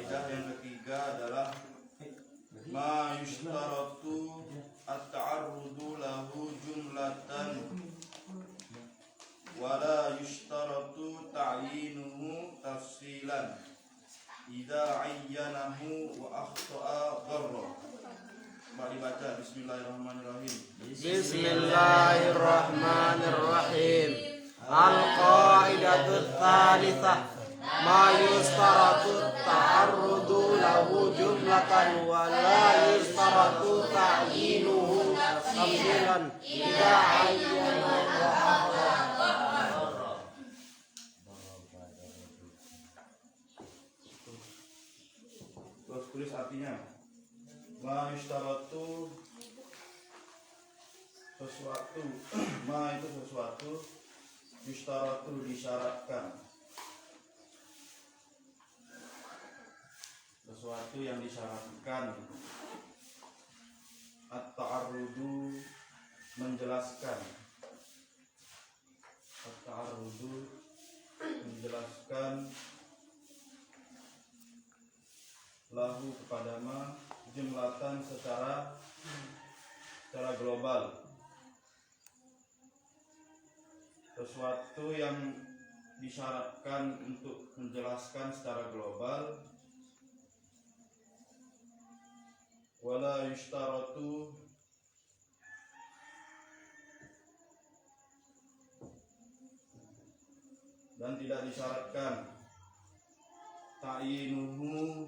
Kaidah yang ketiga adalah ma yushtaratu at-ta'arrudu lahu jumlatan wala yushtaratu ta'yinuhu tafsilan idza ayyanahu wa akhta'a dharra. Mari baca bismillahirrahmanirrahim. Bismillahirrahmanirrahim. Al-qaidatu tsalitsah ma yustaratu ta'arrudu lahu jumlatan wa la yustaratu ta'yinuhu tafsilan idza ayyana wa akhara. Terus tulis artinya. Ma yushtaratu sesuatu, ma itu sesuatu, yushtaratu disyaratkan, sesuatu yang disyaratkan, at-ta'arrudu menjelaskan, at-ta'arrudu menjelaskan, lahu kepada ma jumlatan secara global, sesuatu yang disyaratkan untuk menjelaskan secara global, wala yushtaratu dan tidak disyaratkan, ta'yinuhu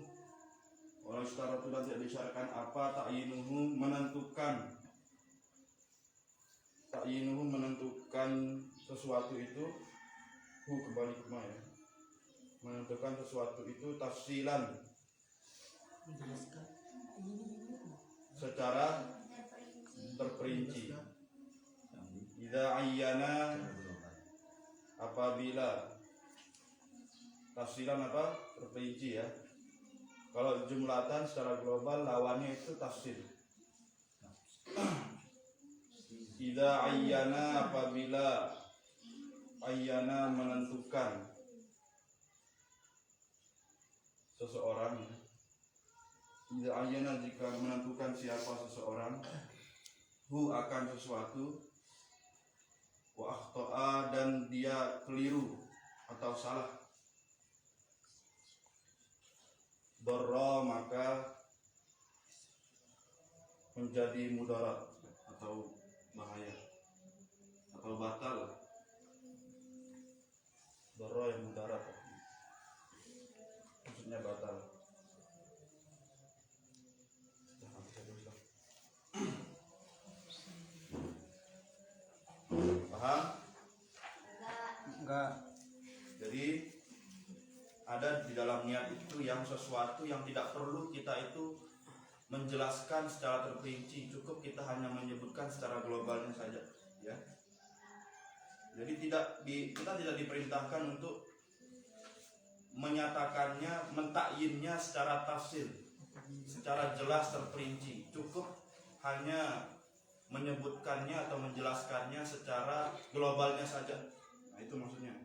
wala yushtaratu dan tidak disyaratkan apa, ta'yinuhu menentukan, ta'yinuhu menentukan sesuatu itu, kembali ke mana ya, menentukan sesuatu itu tafsilan secara terperinci, idza ayyana apabila, tafsilan apa, terperinci ya. Kalau jumlatan secara global lawannya itu tafsil. Idza ayyana apabila, ayyana menentukan seseorang, idza ayyana jika menentukan siapa seseorang, hu akan sesuatu, wa akhta'a dan dia keliru atau salah, dharra maka menjadi mudarat atau bahaya atau batal, dharra yang mudarat maksudnya batal. Paham? Enggak. Jadi ada di dalam niat itu yang sesuatu yang tidak perlu kita itu menjelaskan secara terperinci, cukup kita hanya menyebutkan secara globalnya saja, ya. Jadi kita tidak diperintahkan untuk menyatakannya, mentakyinnya secara tafsir, secara jelas terperinci, cukup hanya menyebutkannya atau menjelaskannya secara globalnya saja. Nah, itu maksudnya.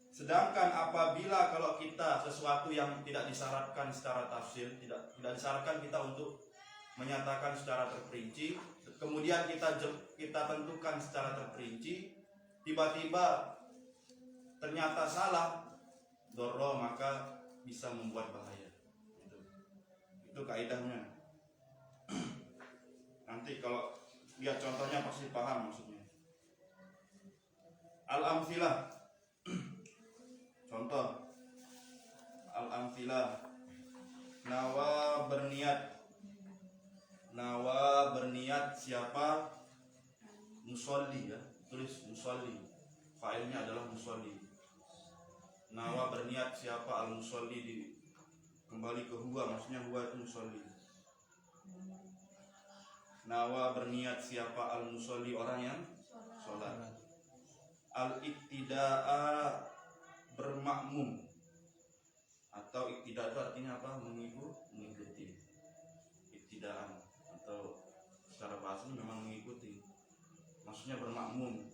Sedangkan apabila kalau kita sesuatu yang tidak disyaratkan secara tafsir, tidak disyaratkan kita untuk menyatakan secara terperinci, kemudian kita tentukan secara terperinci, tiba-tiba ternyata salah, dharra maka bisa membuat bahaya. Itu kaidahnya. Nanti kalau lihat contohnya pasti paham maksudnya. Al-amthilah. Contoh. Al-amthilah. Nawa berniat siapa? Musolli ya. Tulis musolli. Failnya adalah musolli. Nawa berniat siapa? Al-musolli, kembali ke huwa, maksudnya huwa itu musolli. Nawa berniat siapa? Al-musolli, orang yang sholat. Al-iktida'a bermakmum, atau iktida'a itu artinya apa? Mengikuti. Iktidaan atau secara bahasa memang mengikuti, maksudnya bermakmum.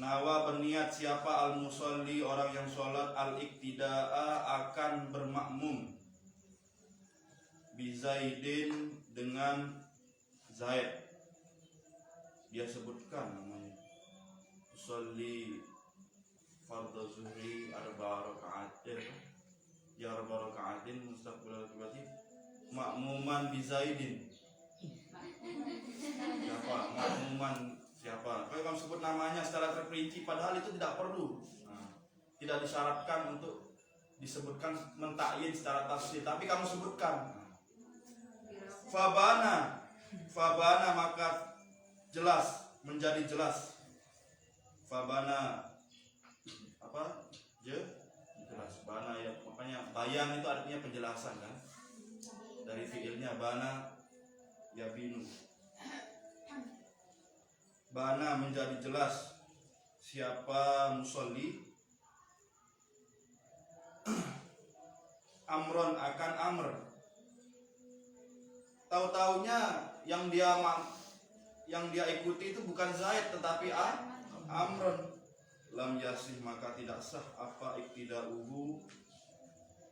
Nawa berniat siapa al-musolli orang yang sholat al-iktida'a akan bermakmum bizaidin dengan Zaid. Dia sebutkan namanya. Usolli fardhu zuhri arba'a raka'atin. Ya arba'a raka'atin mustaqbilal qiblati makmuman bizaidin. Siapa? Makmuman siapa? Kalau kamu sebut namanya secara terperinci, padahal itu tidak perlu. Tidak disyaratkan untuk disebutkan mentakyin secara tafsir, tapi kamu sebutkan. Fabana, fabana maka jelas, menjadi jelas. Fabana apa? Jelas. Bana ya, makanya bayan itu artinya penjelasan kan. Dari fiilnya bana yabinu. Bana menjadi jelas siapa musolli amron akan amr. Tahu-taunya yang dia ikuti itu bukan Zaid tetapi Amron. Lam yasih maka tidak sah apa iktidauhu.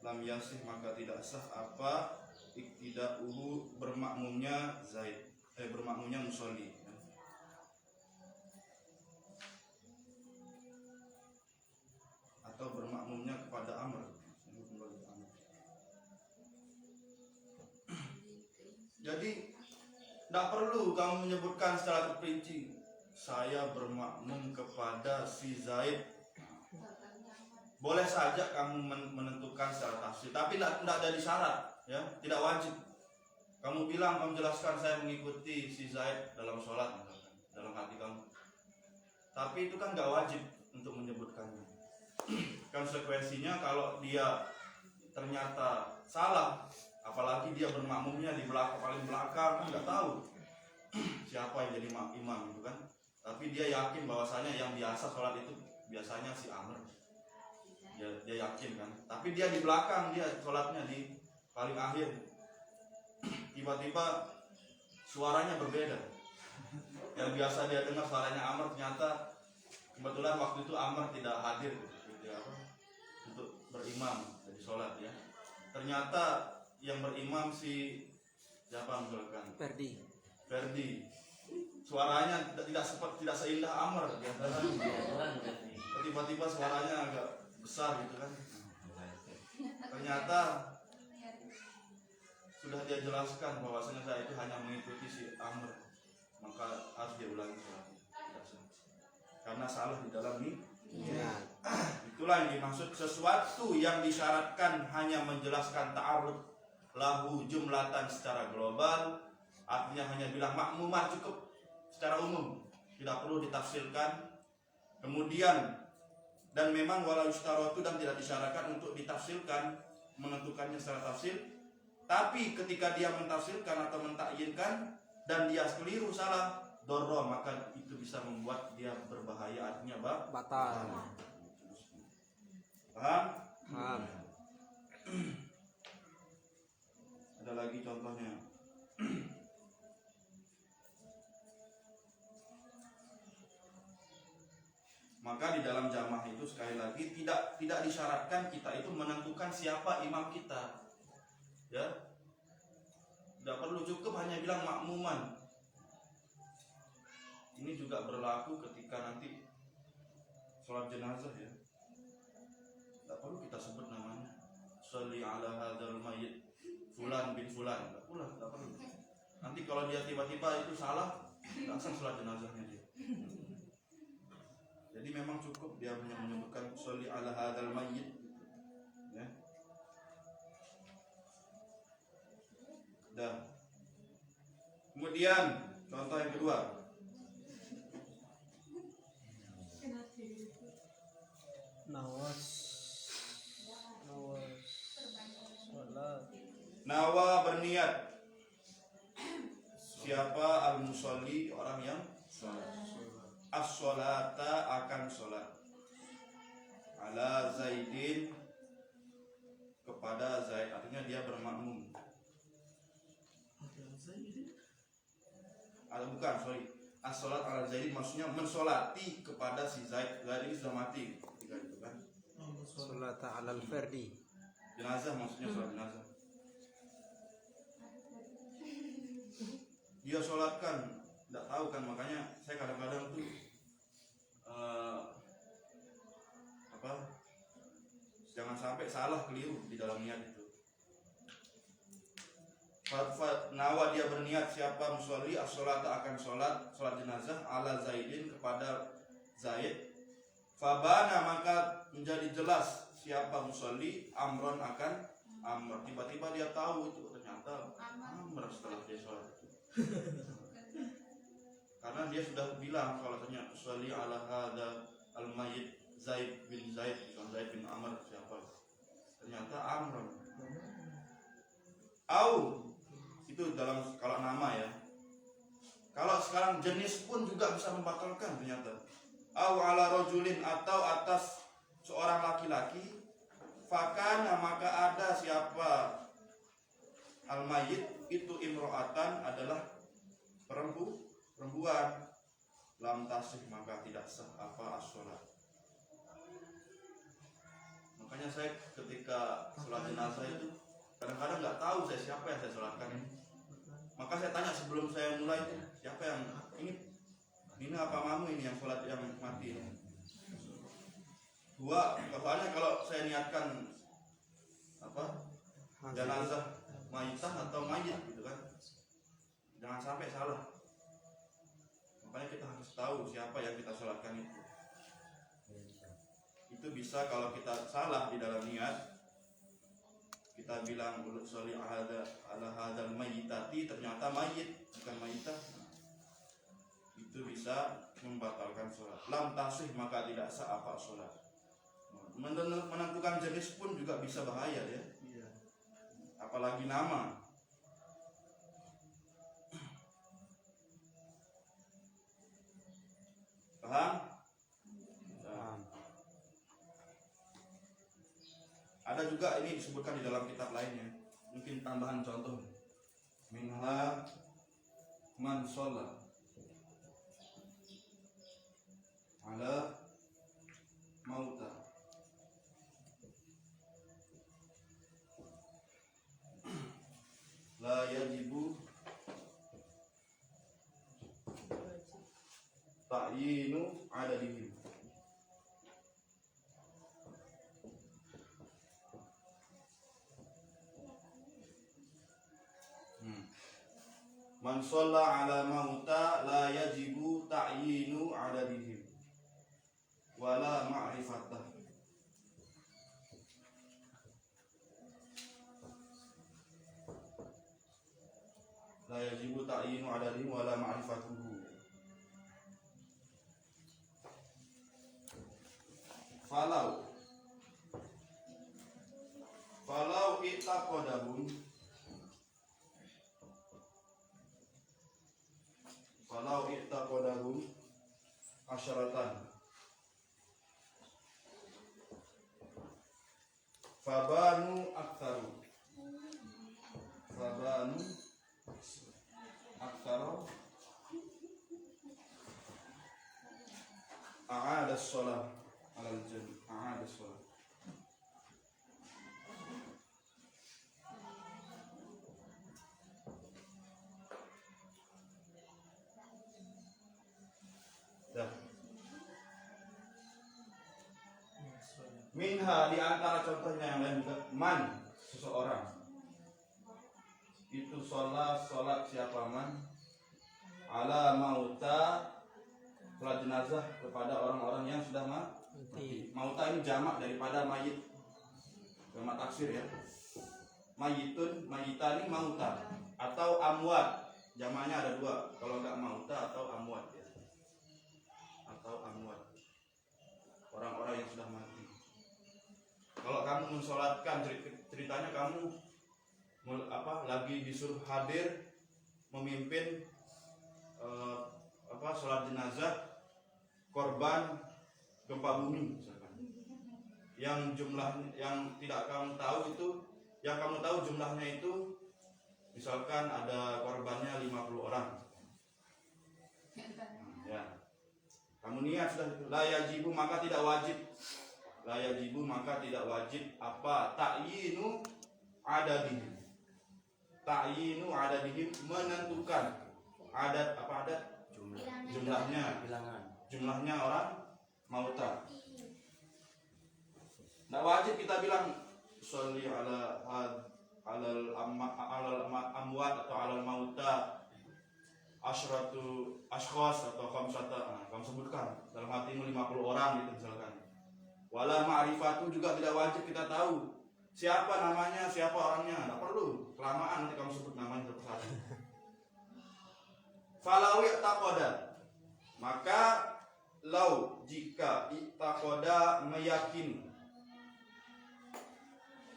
Lam yasih maka tidak sah apa iktidauhu bermakmumnya Zaid. Bermakmumnya musolli. Atau bermakmumnya kepada Amr. Jadi tidak perlu kamu menyebutkan secara terperinci saya bermakmum kepada si Zaid. Boleh saja kamu menentukan secara tafsir, tapi tidak ada syarat, ya, tidak wajib. Kamu bilang, kamu jelaskan saya mengikuti si Zaid dalam sholat, misalkan, dalam hati kamu. Tapi itu kan nggak wajib untuk menyebutkannya. Konsekuensinya kalau dia ternyata salah, apalagi dia bermakmumnya di belakang, paling belakang, nggak tahu siapa yang jadi imam itu kan. Tapi dia yakin bahwasanya yang biasa sholat itu biasanya si Amr. Dia yakin kan. Tapi dia di belakang, dia sholatnya di paling akhir. Tiba-tiba suaranya berbeda. Yang biasa dia dengar suaranya Amr, ternyata kebetulan waktu itu Amr tidak hadir untuk berimam jadi sholat ya. Ternyata yang berimam si siapa misalkan? Ferdi. Suaranya tidak seindah Amr biasanya. Tiba-tiba suaranya agak besar gitu kan. Ternyata sudah dia jelaskan bahwasanya saya itu hanya mengikuti si Amr, maka harus dia ulangi sholatnya. Karena salah di dalam ini. Itulah yang dimaksud sesuatu yang disyaratkan hanya menjelaskan ta'arud lahu jumlatan secara global, artinya hanya bilang makmumah cukup secara umum, tidak perlu ditafsirkan. Kemudian dan memang walau yustaratu dan tidak disyaratkan untuk ditafsirkan, menentukannya secara tafsir. Tapi ketika dia mentafsirkan atau mentakyinkan dan dia keliru salah dorro, maka itu bisa membuat dia berbahaya, artinya batal. Paham? Ada lagi contohnya. Maka di dalam jamaah itu sekali lagi tidak disyaratkan kita itu menentukan siapa imam kita. Ya. Tidak perlu, cukup hanya bilang makmuman. Ini juga berlaku ketika nanti sholat jenazah ya. Tidak perlu kita sebut namanya. Sholli ala hadzal mayyit fulan bin fulan. Tidak perlu. Nanti kalau dia tiba-tiba itu salah, tidak sah sholat jenazahnya dia. Jadi memang cukup dia menyebutkan sholli ala hadzal mayyit. Ya. Dan kemudian contoh yang kedua. Nawa berniat siapa al-musolli orang yang as-sholata akan sholat ala Zaidin kepada Zaid, artinya dia bermakmum. Bukan, as-sholat ala Zaid maksudnya mensolati kepada si Zaid. Zaid ini sudah mati ketika itu kan. Salat alal fardi. Jenazah maksudnya sholat jenazah. Dia sholatkan, tidak tahu kan, makanya saya kadang-kadang tuh jangan sampai salah keliru di dalam niat itu. Nawa dia berniat siapa musolli as-sholata akan sholat jenazah ala Zaidin kepada Zaid. Fabana maka menjadi jelas siapa musolli amron akan Amr. Tiba-tiba dia tahu itu ternyata Amr setelah dia sholat itu. Karena dia sudah bilang sholatnya musolli ala hada al-mayyit Zaid bin Zaid, bukan Zaid bin Amr siapa. Ternyata Amr. Au itu dalam kalau nama ya. Kalau sekarang jenis pun juga bisa membatalkan ternyata. Au ala rajulin atau atas seorang laki-laki. Fakana maka ada siapa al-mayyit itu imro'atan adalah perempuan. Lam tasih maka tidak sah apa as-sholat. Makanya saya ketika sholat jenazah itu kadang-kadang nggak tahu saya siapa yang saya sholatkan ini. Maka saya tanya sebelum saya mulai itu, siapa yang ini apa mamu ini yang sholat yang mati ini? Soalnya kalau saya niatkan jenazah mayitah atau mayit gitu kan, jangan sampai salah. Makanya kita harus tahu siapa yang kita sholatkan itu. Itu bisa kalau kita salah di dalam niat, kita bilang sholli ala hadzal mayyitati, ternyata mayit bukan mayitah, itu bisa membatalkan sholat. Lam tasih maka tidak sah apa sholat. Menentukan jenis pun juga bisa bahaya ya, apalagi nama. Paham? Ada juga ini disebutkan di dalam kitab lainnya. Mungkin tambahan contoh. Minha man sholla ala mauta. La yajibu ta'yinu adadihim. Man sholla ala mauta la yajibu ta'yinu adadihim wala ma'rifatah. La yajibu ta'yinu adadihim wala ma'rifatuhu. Falau i'taqadahum asyaratan fabanu aktsaru a'ada as-shalah alal jami' a'ada as-shalah. Minha di antara contohnya yang lain juga man seseorang itu sholat siapa man ala mauta sholat jenazah kepada orang-orang yang sudah mati. Mauta ini jamak daripada mayit, jamak taksir ya. Mayitani mauta atau amwat, jamaknya ada dua, kalau enggak mauta atau amwat ya, atau amwat, orang-orang yang sudah mati. Kalau kamu mensolatkan, ceritanya kamu lagi disuruh hadir memimpin sholat jenazah korban gempa bumi misalkan, yang tidak kamu tahu itu, yang kamu tahu jumlahnya itu misalkan ada korbannya 50 orang. Kamu niat sudah itu. La yajibu maka tidak wajib. La yajibu maka tidak wajib apa? Ta'yinu adadihim. Ta'yinu adadihim menentukan adat apa adat? Jumlahnya. Jumlahnya orang mauta. Tidak wajib kita bilang sholli ala amwat atau alal mauta asyratu ashkhas atau khamsata. Kamu sebutkan dalam hatimu 50 orang gitu misalkan. Wala ma'rifatu juga tidak wajib kita tahu siapa namanya, siapa orangnya. Tidak perlu, kelamaan nanti kamu sebut namanya satu persatu. Falau i'taqada maka lau jika i'taqada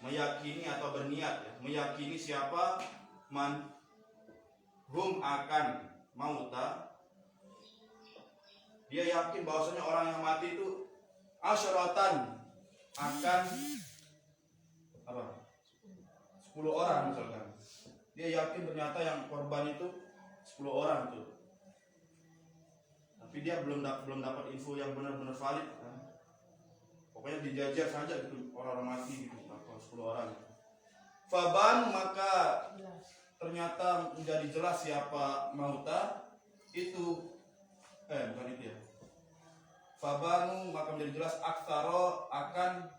meyakini atau berniat ya, meyakini siapa man hum akan mauta, dia yakin bahwasanya orang yang mati itu asyaratan akan apa? 10 orang misalkan. Dia yakin ternyata yang korban itu 10 orang tuh. Tapi dia belum dapat info yang benar-benar valid kan? Pokoknya dijajar saja gitu orang-orang mati gitu, 10 orang. Faban maka ternyata menjadi jelas siapa mauta itu bukan itu ya. Fabanu maka menjadi jelas aksaro akan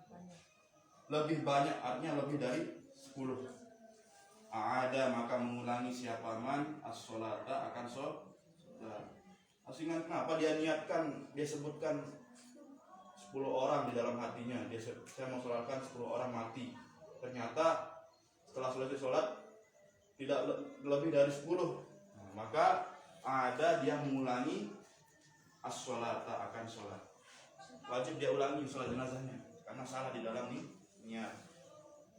lebih banyak, artinya lebih dari 10. Ada maka mengulangi siapa man as-sholata akan sholat. Asingan kenapa dia niatkan, dia sebutkan 10 orang di dalam hatinya. Saya mau sholatkan 10 orang mati. Ternyata setelah selesai sholat tidak lebih dari 10. Maka ada dia mengulangi as-sholata akan sholat. Wajib dia ulangi sholat jenazahnya karena salah di dalam niat.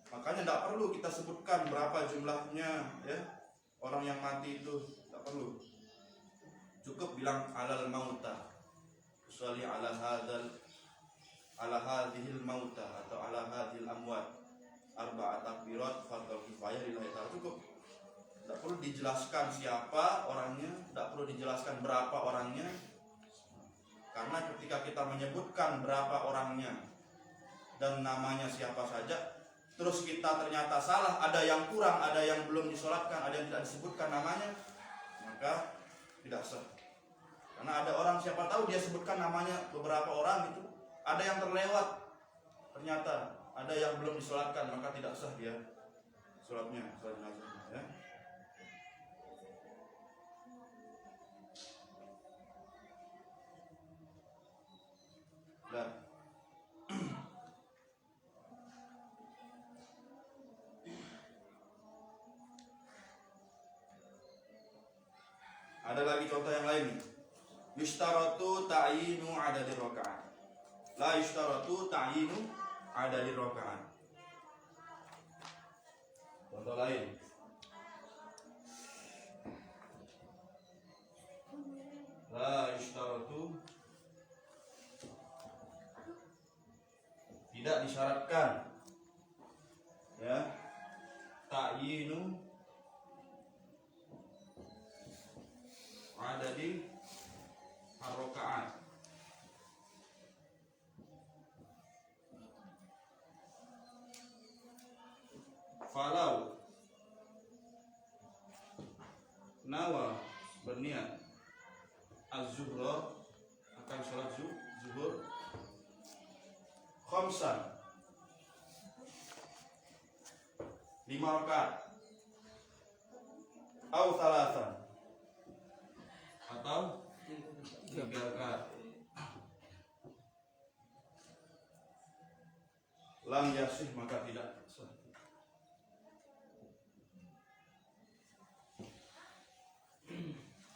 Makanya tidak perlu kita sebutkan berapa jumlahnya ya orang yang mati itu, tidak perlu. Cukup bilang alal mauta, sholli ala hadhil mauta atau ala hadhil amwat arba'at takbirat fardhu kifayah lillahi ta'ala. Cukup. Tidak perlu dijelaskan siapa orangnya, tidak perlu dijelaskan berapa orangnya. Karena ketika kita menyebutkan berapa orangnya dan namanya siapa saja, terus kita ternyata salah, ada yang kurang, ada yang belum disolatkan, ada yang tidak disebutkan namanya, maka tidak sah. Karena ada orang siapa tahu dia sebutkan namanya beberapa orang itu, ada yang terlewat, ternyata ada yang belum disolatkan, maka tidak sah dia sholatnya, sholat jenazahnya ya. Dan ada lagi contoh yang lain. Yushtaratu ta'yinu adadi rakaat. La yushtaratu ta'yinu adadi rakaat. Contoh lain. La yushtaratu, tidak disyaratkan ya ta'yinu adadi rakaat. Falau nawa berniat az-zuhra akan sholat zuhur khamsan 5 rakaat atau thalathan atau 3 rakaat, lam yasih maka tidak sah.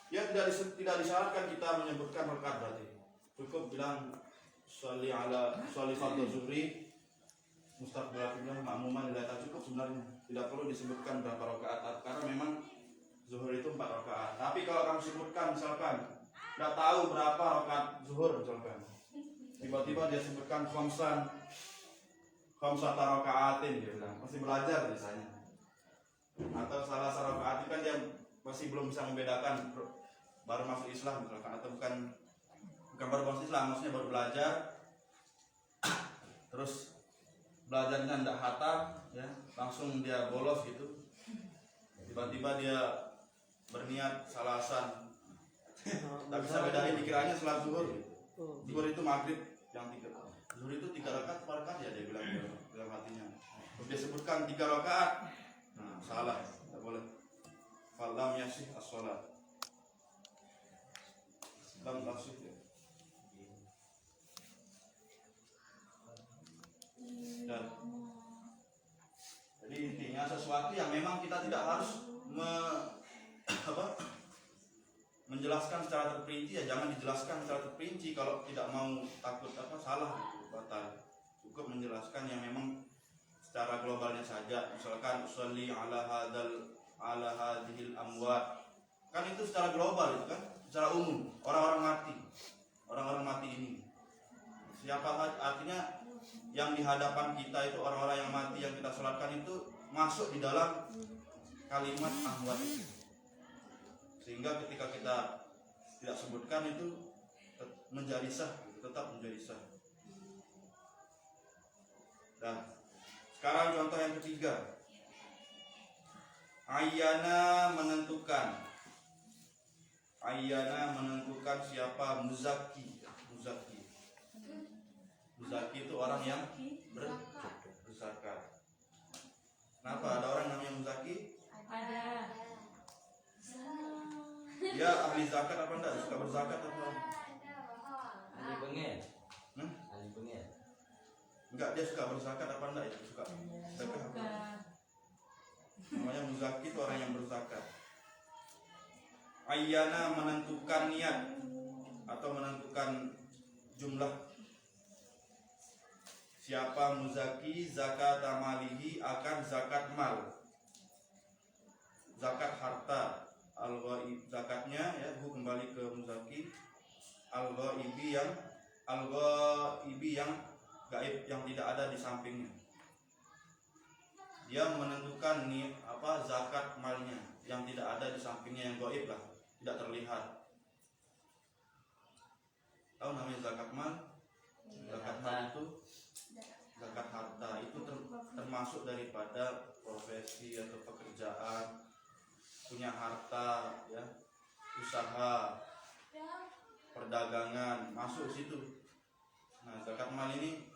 Ya tidak disyaratkan kita menyebutkan rakaat, berarti cukup bilang sholli fardhu zuhri mustaqbil qiblah ma'muman lillahi ta'ala, cukup sebenarnya. Tidak perlu disebutkan berapa rakaat karena memang zuhur itu 4 rakaat. Tapi kalau kamu sebutkan misalkan tidak tahu berapa rakaat zuhur misalkan, tiba-tiba dia sebutkan khamsata rakaatin, dia bilang masih belajar biasanya, atau salah rakaat kan dia masih belum bisa membedakan baru masuk Islam misalkan, atau bukan bukan baru masuk Islam, maksudnya baru belajar, terus belajarnya tidak hatam, ya, langsung dia bolos gitu. Tiba-tiba dia berniat salasan, tak bisa bedain, dikiranya sholat zuhur gitu. Zuhur itu maghrib yang 3. Zuhur itu 3 rakaat, 4 rakaat ya, dia bilang dalam hatinya. Terus dia sebutkan 3 rakaat, nah salah, tidak boleh. Falam yasih as-sholat, lam tasih ya. Dan jadi intinya sesuatu yang memang kita tidak harus menjelaskan secara terperinci, ya jangan dijelaskan secara terperinci. Kalau tidak mau takut salah gitu, batal. Cukup menjelaskan yang memang secara globalnya saja. Misalkan usolli ala hadhil amwat, kan itu secara global itu kan, secara umum orang-orang mati ini. Siapa artinya yang di hadapan kita itu orang-orang yang mati yang kita sholatkan itu masuk di dalam kalimat amwat itu. Sehingga ketika kita tidak sebutkan itu menjadi sah, tetap menjadi sah. Dan sekarang contoh yang ketiga, ayyana menentukan siapa muzaki. Muzaki itu orang yang berzakat. Kenapa ada orang namanya muzaki? Ada. Dia ahli zakat apa enggak? Suka berzakat apa? Ali Bengel. Hmm? Ali Bengel. Enggak, dia suka berzakat apa enggak? Itu suka zakat apa? Namanya muzaki itu orang yang berzakat. Ayyana menentukan niat atau menentukan jumlah. Siapa muzaki zakat amalihi akan zakat mal, zakat harta, al-ghaib zakatnya ya, kembali ke muzaki, al-ghaibi yang gaib, yang tidak ada di sampingnya. Dia menentukan nih zakat malnya yang tidak ada di sampingnya, yang gaib lah, tidak terlihat. Tahu namanya zakat mal? Zakat mal itu zakat harta, itu termasuk daripada profesi atau pekerjaan, punya harta ya, usaha, perdagangan, masuk situ. Nah, zakat mal ini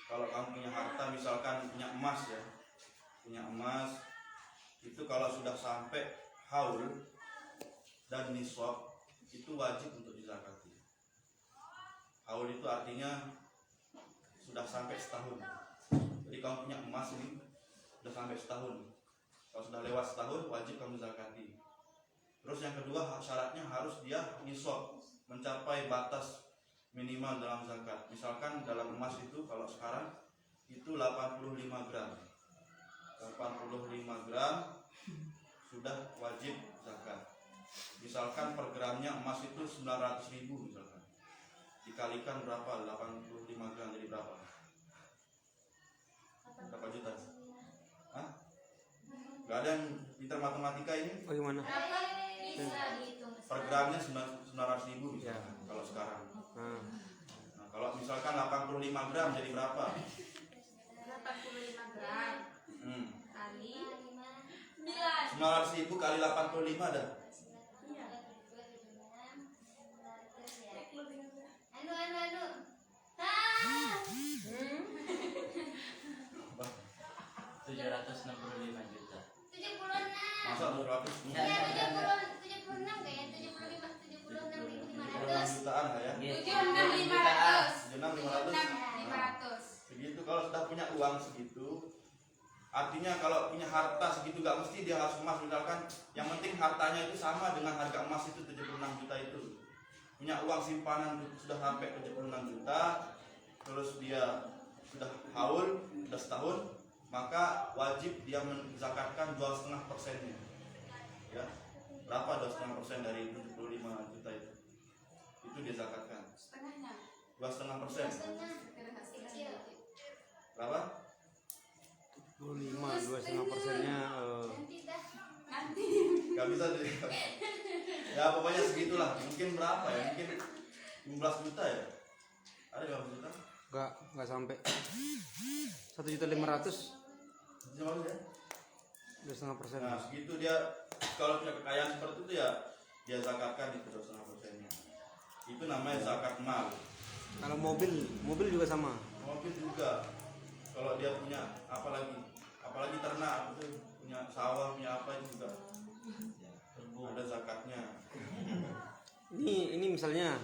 kalau kamu punya harta, misalkan punya emas ya, punya emas itu kalau sudah sampai haul dan nisab itu wajib untuk dizakati. Haul itu artinya sudah sampai setahun. Jadi kamu punya emas ini sudah sampai setahun. Kalau sudah lewat setahun wajib kamu zakati. Terus yang kedua syaratnya harus dia nisab, mencapai batas minimal dalam zakat. Misalkan dalam emas itu kalau sekarang itu 85 gram. 85 gram sudah wajib zakat. Misalkan per gramnya emas itu 900.000 misalkan. Dikalikan berapa? 85 gram jadi berapa? Berapa juta? Hah? Gak ada yang pintar matematika ini? Bagaimana? Bisa dihitung. Per gramnya 900.000 misalkan Ya. kalau sekarang. Nah, Nah, kalau misalkan 85 gram jadi berapa? 85 gram kali 9. 900.000 kali 85 dah. Iya. Anu. Apa? 765 juta. 76. Masa 200? Iya, 76 kayaknya 76.500. Jutaan lah ya. 76.500. 76.500. Segitu kalau sudah punya uang segitu, artinya kalau punya harta segitu gak mesti dia harus emas, misalkan yang penting hartanya itu sama dengan harga emas itu 76 juta itu. Punya uang simpanan sudah sampai 76 juta, terus dia sudah haul, sudah setahun, maka wajib dia menzakatkan 2,5%-nya. Ya. Berapa 2,5% dari 75 juta itu? Itu dia zakatkan. Setengahnya. 2,5%. Kecil. Berapa? 25, 2,5%-nya Nanti dah. Nanti. Gak bisa deh. Ya pokoknya segitulah. Mungkin berapa ya? Mungkin 15 juta ya? Ada 15 juta? Enggak sampai 1.500.000. Jauh ya? 2,5%. Nah segitu dia, kalau punya kekayaan seperti itu ya dia zakatkan itu 2,5%-nya. Itu namanya zakat mal. Kalau mobil juga sama. Mobil juga, kalau dia punya apalagi ternak itu, punya sawah, punya apa itu juga ada zakatnya. Ini misalnya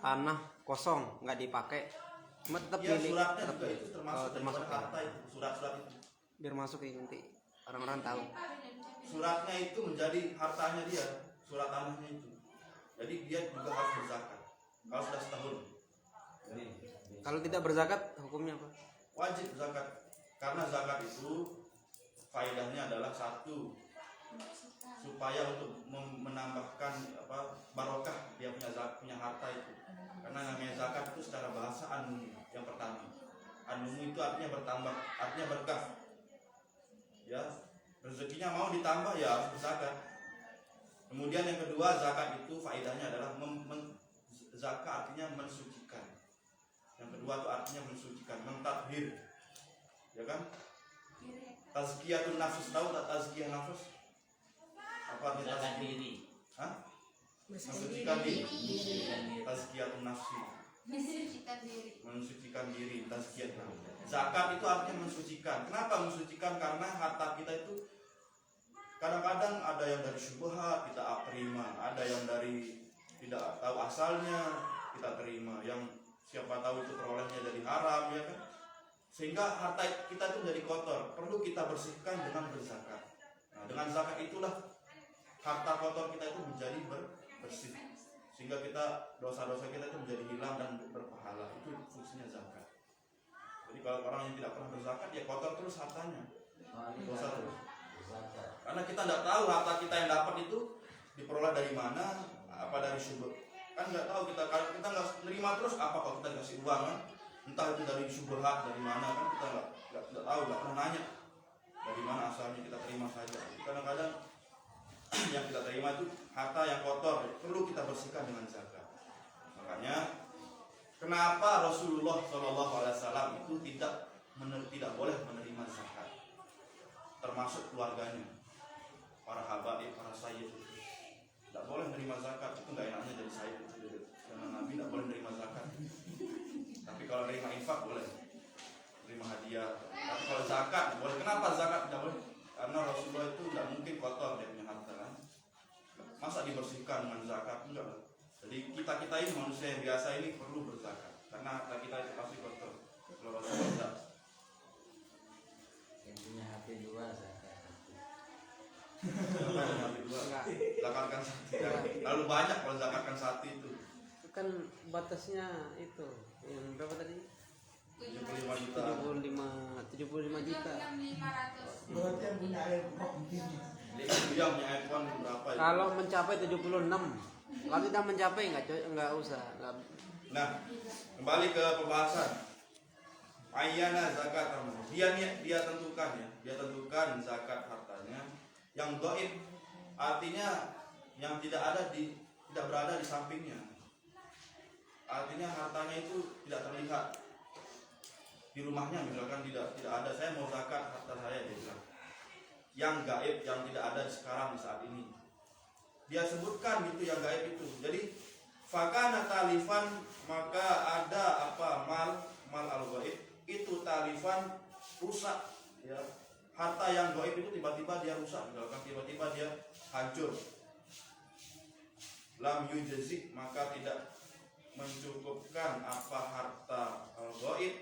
tanah kosong nggak dipakai, cuma tetap Ya milik, suratnya tetap juga itu termasuk termasuk daripada harta itu, surat-surat itu. biar masuk ya nanti orang-orang tahu. Suratnya itu menjadi hartanya dia, surat tanahnya itu. Jadi dia juga harus berzakat. Kalau sudah setahun Kalau tidak berzakat hukumnya apa? wajib zakat, karena zakat itu faedahnya adalah satu, supaya untuk menambahkan barokah dia punya harta itu. Karena namanya zakat itu secara bahasa anum yang pertama. Anum itu artinya bertambah, artinya berkah. Ya, rezekinya mau ditambah ya harus berzakat. Kemudian yang kedua, zakat itu faedahnya adalah zakat artinya mensucikan. Yang kedua itu artinya mensucikan, mentadhir. Ya kan? Tazkiyatun nafs, tahu tak tazkiyah nafs? Apa artinya Zakat tazkiyah? diri. Hah? Mensucikan diri. Tazkiyatun nafsi. Mensucikan diri. Mensucikan diri, tazkiyah. Zakat itu artinya mensucikan. Kenapa mensucikan? Karena harta kita itu kadang-kadang ada yang dari syubhat kita terima, ada yang dari tidak tahu asalnya kita terima, yang siapa tahu itu perolehnya dari haram, ya kan? Sehingga harta kita itu jadi kotor, perlu kita bersihkan dengan berzakat. Nah, dengan zakat itulah harta kotor kita itu menjadi bersih, sehingga kita dosa-dosa kita itu menjadi hilang dan berpahala. Itu fungsinya zakat. Jadi kalau orang yang tidak pernah berzakat ya kotor terus hartanya, dosa terus. Karena kita tidak tahu harta kita yang dapat itu diperoleh dari mana, apa dari syubhat. Kan nggak tahu kita, kalau kita nggak nerima terus apa kalau kita dikasih uang kan? Entah itu dari syubhat dari mana kan kita nggak tahu, nggak pernah nanya dari mana asalnya, kita terima saja. Kadang-kadang yang kita terima itu harta yang kotor, perlu kita bersihkan dengan zakat. Makanya kenapa Rasulullah SAW itu tidak boleh menerima zakat, termasuk keluarganya, para habaib, para sayyid itu tidak boleh menerima zakat. Itu nggak enaknya jadi sayyid itu, karena Nabi tidak boleh menerima zakat. Tapi kalau menerima infak boleh, menerima hadiah. Tapi kalau zakat boleh. Kenapa zakat tidak boleh? Karena Rasulullah itu tidak mungkin kotor dia punya harta kan. Masa dibersihkan dengan zakat? Enggak lah. Jadi kita ini manusia yang biasa ini perlu berzakat, karena harta kita itu pasti kotor. Kalau Rasulullah tidak. Yang punya HP 2 zakat. Enggak. Zakatkan satu. Lalu banyak kalau zakatkan satu itu. Itu kan batasnya itu yang berapa tadi? 75 juta. 75 juta. 500. Buat yang punya iPhone. Dia punya iPhone berapa ya? Kalau mencapai 76, kalau tidak mencapai nggak usah. Nah, kembali ke pembahasan. Ayyana zakat dia tentukan ya. Dia tentukan zakat hartanya yang gaib, artinya yang tidak berada di sampingnya. Artinya hartanya itu tidak terlihat di rumahnya, misalkan tidak ada, saya mau zakat harta saya, dia bilang. Yang gaib, yang tidak ada sekarang di saat ini, dia sebutkan itu yang gaib itu. Jadi fakana talifan, maka ada mal al gaib itu talifan, rusak ya. Harta yang gaib itu tiba-tiba dia rusak, misalkan tiba-tiba dia hancur. Lam yujzi, maka tidak mencukupkan apa harta al gaib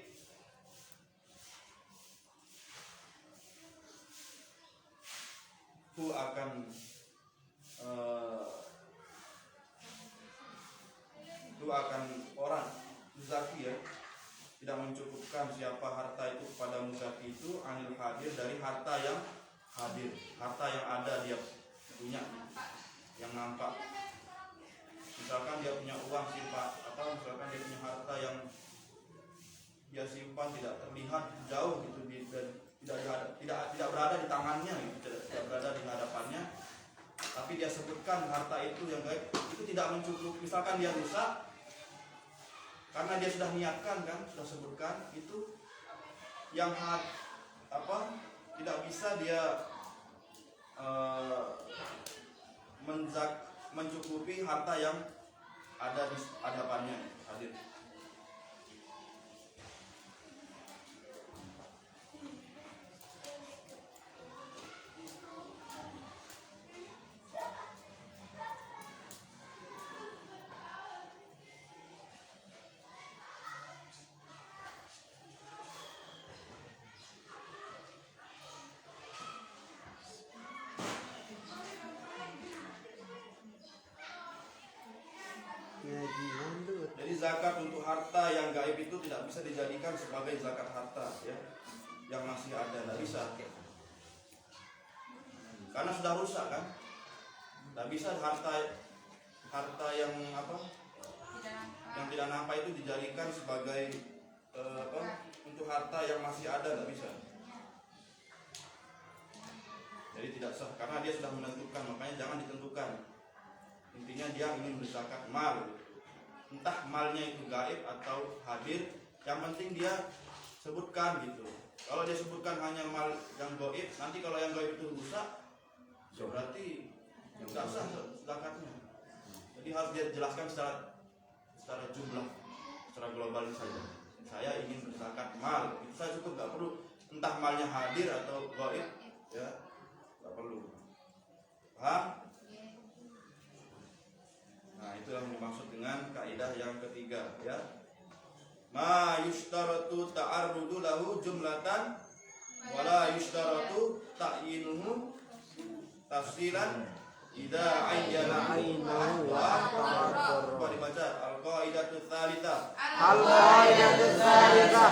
itu akan orang muzaki ya, tidak mencukupkan siapa harta itu kepada muzaki itu anil hadir, dari harta yang hadir, harta yang ada dia punya, yang nampak. Misalkan dia punya uang simpan, atau misalkan dia punya harta yang dia simpan tidak terlihat jauh gitu, dan tidak berada di tangannya gitu, tidak berada di hadapannya, tapi dia sebutkan harta itu yang gaib, itu tidak mencukupi. Misalkan dia rusak, karena dia sudah niatkan kan, sudah sebutkan itu yang tidak bisa dia mencukupi harta yang ada di hadapannya hadir. Jadi zakat untuk harta yang gaib itu tidak bisa dijadikan sebagai zakat harta ya, yang masih ada, tidak bisa. Karena sudah rusak kan, tidak bisa harta yang yang tidak nampak itu dijadikan sebagai untuk harta yang masih ada, tidak bisa. Jadi tidak sah karena dia sudah menentukan, makanya jangan ditentukan. Intinya dia ingin berzakat mal, entah malnya itu gaib atau hadir, yang penting dia sebutkan gitu. Kalau dia sebutkan hanya mal yang gaib, nanti kalau yang gaib itu rusak, ya berarti tidak sah zakatnya. Jadi harus dia jelaskan secara jumlah, secara global saja. Saya ingin berzakat mal, itu saya cukup, nggak perlu entah malnya hadir atau gaib, ya nggak perlu. Paham? Nah, itu yang dimaksud dengan kaidah yang ketiga ya. Ma yushtaratu ta'arrudu lahu jumlatan wala yushtaratu ta'yinuhu tafsilan idza ayyana ainahu wa coba dibaca al-qaidatu tsalitsah. Al-qaidatu tsalitsah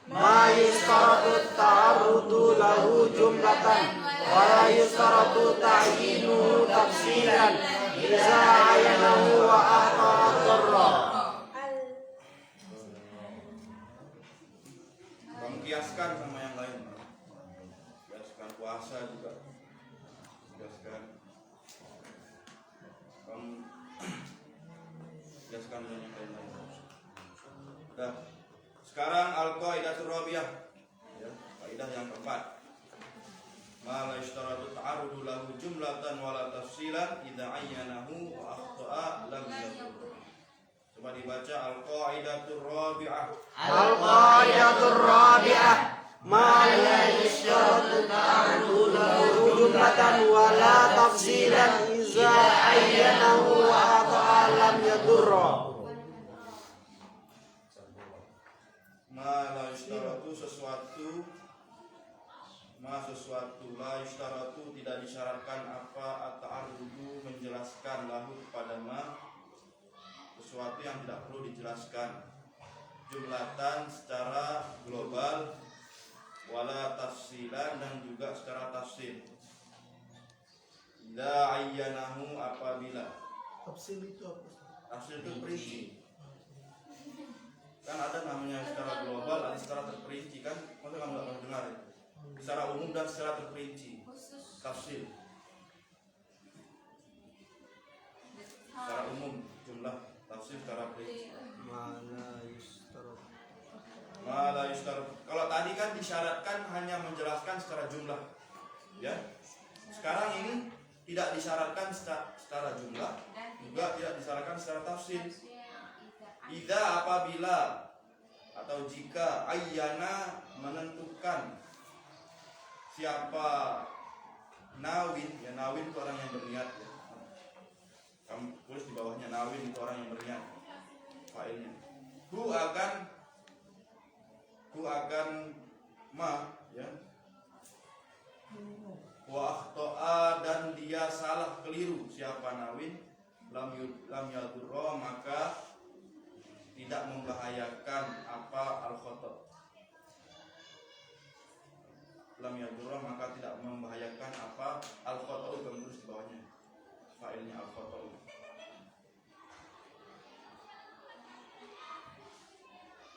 ma yustaratu ta'arrudu lahu jumlatan wa la yustaratu ta'yinuhu tafsilan iza ayanahu wa akhara. Kamu kiaskan sama yang lain. Kiaskan puasa juga. Kiaskan. Kamu kiaskan dengan yang lain. Nah, sekarang al-qaidatur rabi'ah. Ya, kaidah yang keempat. Ma la yashtaratu ta'arrudu lahu jumlatan wala tafsilan idza ayyanahu wa akhta'a lam yadur. Coba dibaca al-qaidatur rabi'ah. Al-qaidatur rabi'ah ma la yashtaratu ta'arrudu lahu jumlatan wa la tafsilan iza ayyanahu wa akhta'a lam yadur. Ma la yashtaratu sesuatu la yashtaratu tidak disyaratkan apa at-ta'arrudu menjelaskan lahu kepada ma sesuatu yang tidak perlu dijelaskan jumlatan secara global wala tafsilan dan juga secara tafsir. La ayyanahu apabila Tafsir itu apa? tafsir itu perinci. Kan ada namanya secara global, ada secara terperinci kan? Masa kamu nggak pernah dengar ya? Secara umum dan secara terperinci. Tafsir. Secara umum jumlah tafsir secara perinci. Mala yustar. Kalau tadi kan disyaratkan hanya menjelaskan secara jumlah, ya. Sekarang ini tidak disyaratkan secara jumlah, juga tidak disyaratkan secara tafsir. Idza apabila atau jika ayyana menentukan siapa nawin, ya nawin itu orang yang berniat ya. Kamu tulis di bawahnya nawin itu orang yang berniat. Failnya. Hu akan ma ya. Wa akhta'a dan dia salah keliru siapa nawin lam yadurra maka tidak membahayakan apa al-khata'. Lam yadurra maka tidak membahayakan apa al-khata', kamu tulis di bawahnya failnya al-khata'.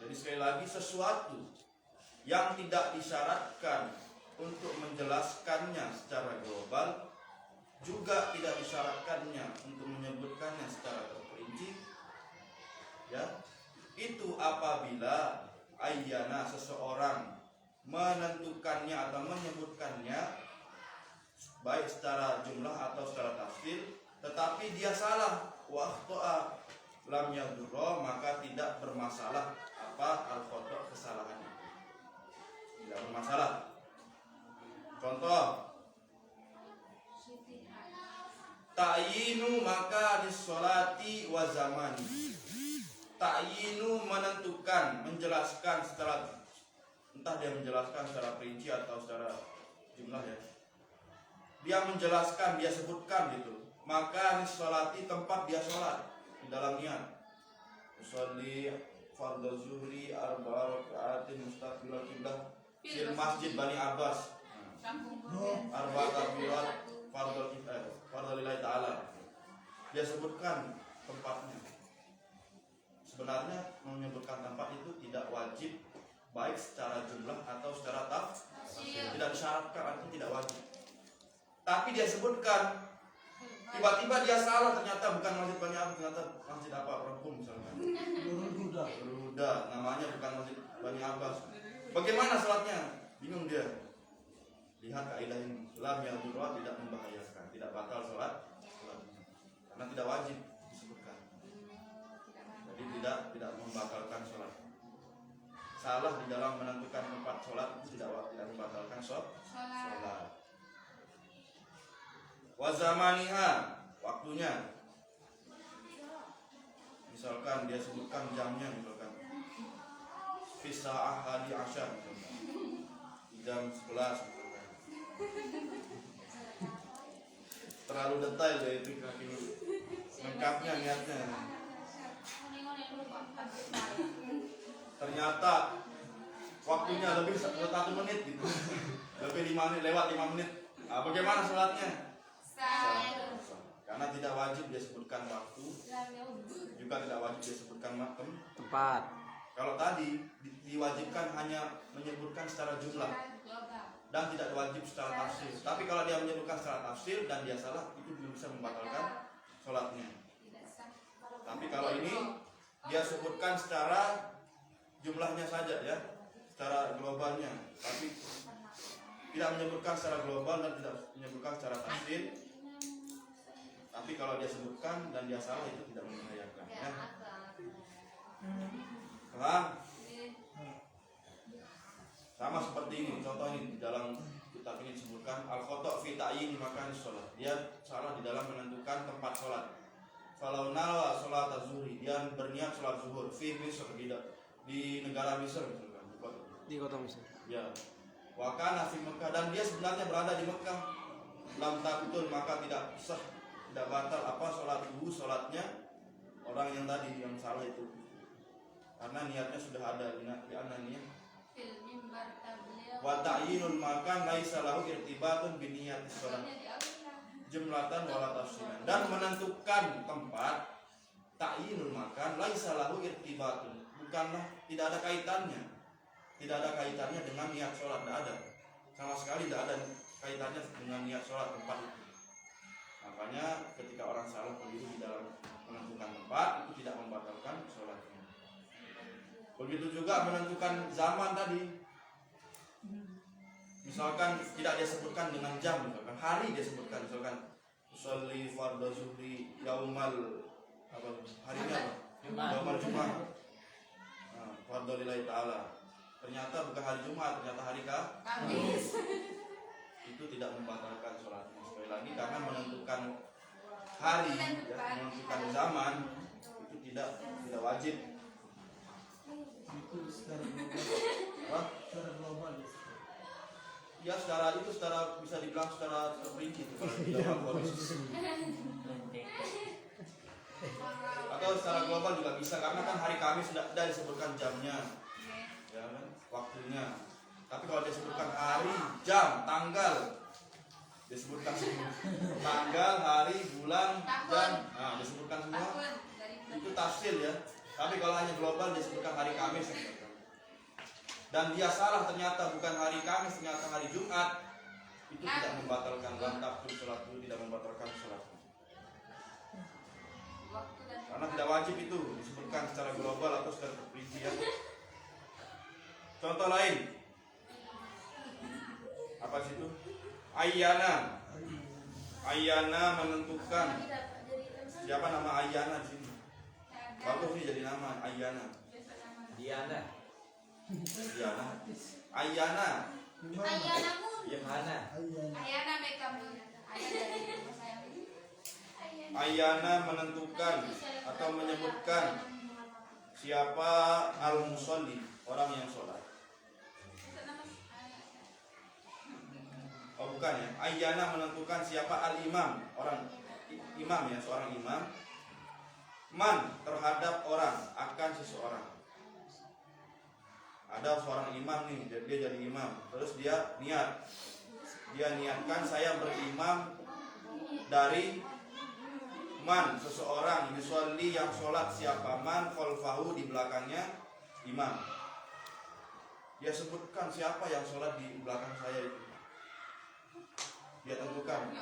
Jadi sekali lagi sesuatu yang tidak disyaratkan untuk menjelaskannya secara global juga tidak disyaratkannya untuk menyebutkannya secara terperinci, ya itu apabila ayyana seseorang menentukannya atau menyebutkannya baik secara jumlah atau secara tafsir, tetapi dia salah, wa akhta'a lam yadurra, maka tidak bermasalah apa al-khata' kesalahan itu. Tidak bermasalah. Contoh, ta'yinu maka disolati wa zamani. Ta'yinu menentukan, menjelaskan secara, entah dia menjelaskan secara perinci atau secara jumlah ya. Dia menjelaskan, dia sebutkan gitu. Maka disolati tempat dia sholat di dalam niat. Usolli fardhu zuhri arba'a raka'atin mustaqbilal qiblah fil masjid Bani Abbas. Arba'a takbirat fardhu lillahi ta'ala. Dia sebutkan tempatnya. Sebenarnya menyebutkan tempat itu tidak wajib, baik secara jumlah atau secara tafsir. Tidak disyaratkan, artinya tidak wajib. Tapi dia sebutkan, tiba-tiba dia salah, ternyata bukan masjid Bani Abbas, ternyata masjid apa, Rengkung misalnya. Ruda, namanya bukan masjid Bani Abbas. Bagaimana sholatnya? Bingung dia. Lihat kaidah ini, lam yadurra, tidak membahayakan, tidak batal sholat, karena tidak wajib disebutkan. Jadi tidak membatalkan sholat. Salah di dalam menentukan tempat sholat itu tidak membatalkan sholat. Wazamaniha, waktunya. Misalkan dia sebutkan jamnya, misalkan Fisa'ah hadi asyar, misalkan jam 11, misalkan. Terlalu detail ya itu, lengkapnya niatnya. Ternyata waktunya lebih 1 menit gitu. Lebih 5 menit, lewat 5 menit. Nah, bagaimana sholatnya? Karena tidak wajib dia sebutkan waktu, juga tidak wajib dia sebutkan Tempat. Kalau tadi diwajibkan hanya menyebutkan secara jumlah dan tidak wajib secara tafsir. Tapi kalau dia menyebutkan secara tafsir dan dia salah, itu belum bisa membatalkan sholatnya. Tapi kalau ini dia sebutkan secara jumlahnya saja ya, secara globalnya, tapi tidak menyebutkan secara global dan tidak menyebutkan secara tafsir. Tapi kalau dia sebutkan dan dia salah, itu tidak membahayakan ya. Paham? Sama seperti ini, contoh ini di dalam kitab ini disebutkan al-khata' fi ta'yin makan sholat. Dia salah di dalam menentukan tempat sholat. Falau nawa sholat az-zuhri, dia berniat sholat zuhur fi Misr, di negara Misr misalkan, Di kota Mesir. ya. Wa kana fi Mekah, dan dia sebenarnya berada di Mekah. Lam tabtul, maka tidak sah, tidak batal apa sholatnya orang yang tadi yang salah itu, karena niatnya sudah ada di ananiyah. Wa ta'yinul makan laisa lahu irtibatun bi niyatis sholat jumlatan wala tafsilan, dan menentukan tempat ta'yinul makan laisa lahu irtibatun, bukanlah, tidak ada kaitannya dengan niat sholat, tidak ada sama sekali, tidak ada kaitannya dengan niat sholat tempat itu. Makanya ketika orang salah keliru di dalam menentukan tempat, itu tidak membatalkan sholatnya. Begitu juga menentukan zaman tadi. Misalkan tidak dia sebutkan dengan jam, misalkan hari dia sebutkan, misalkan usolli fardhu zuhri yaumal apa, harinya apa? Yaumal Jumat. Nah, fardhu lillahi ta'ala. Ternyata bukan hari Jumat, ternyata hari Kamis. Itu tidak membatalkan sholatnya. Sekali lagi, karena menentukan hari, ya, menentukan zaman itu tidak wajib. Itu secara global. Wah, Secara global. ya secara itu, secara bisa dibilang secara terperinci itu kalau di dalam kondisi. Atau secara global juga bisa, karena kan hari Kamis sudah disebutkan jamnya, ya kan, waktunya. Tapi kalau disebutkan hari, jam, tanggal, disebutkan semua, tanggal, hari, bulan, jam, nah disebutkan semua, itu tafsir ya. Tapi kalau hanya global disebutkan hari Kamis, dan dia salah, ternyata bukan hari Kamis, ternyata hari Jumat, itu tidak membatalkan lantak sholat, itu tidak membatalkan sholat. Karena tidak wajib itu disebutkan secara global atau secara Contoh lain. Apa sih itu? Ayyana. Ayyana menentukan. Siapa nama Ayyana di sini? Bagus nih jadi nama Ayyana. Diana. Diana. Ayyana. Ayanamu. Gimana? Ayana mereka Ayyana menentukan atau menyebutkan siapa al-musolli, orang yang sholat. Oh bukan ya. Ayyana menentukan siapa al-imam, orang imam ya, seorang imam. Man terhadap orang, akan seseorang. Ada seorang imam nih, dia jadi imam. Terus dia niatkan saya berimam dari man, seseorang yusolli yang sholat, siapa man khalfahu di belakangnya imam. Dia sebutkan siapa yang sholat di belakang saya itu. Dia tentukan.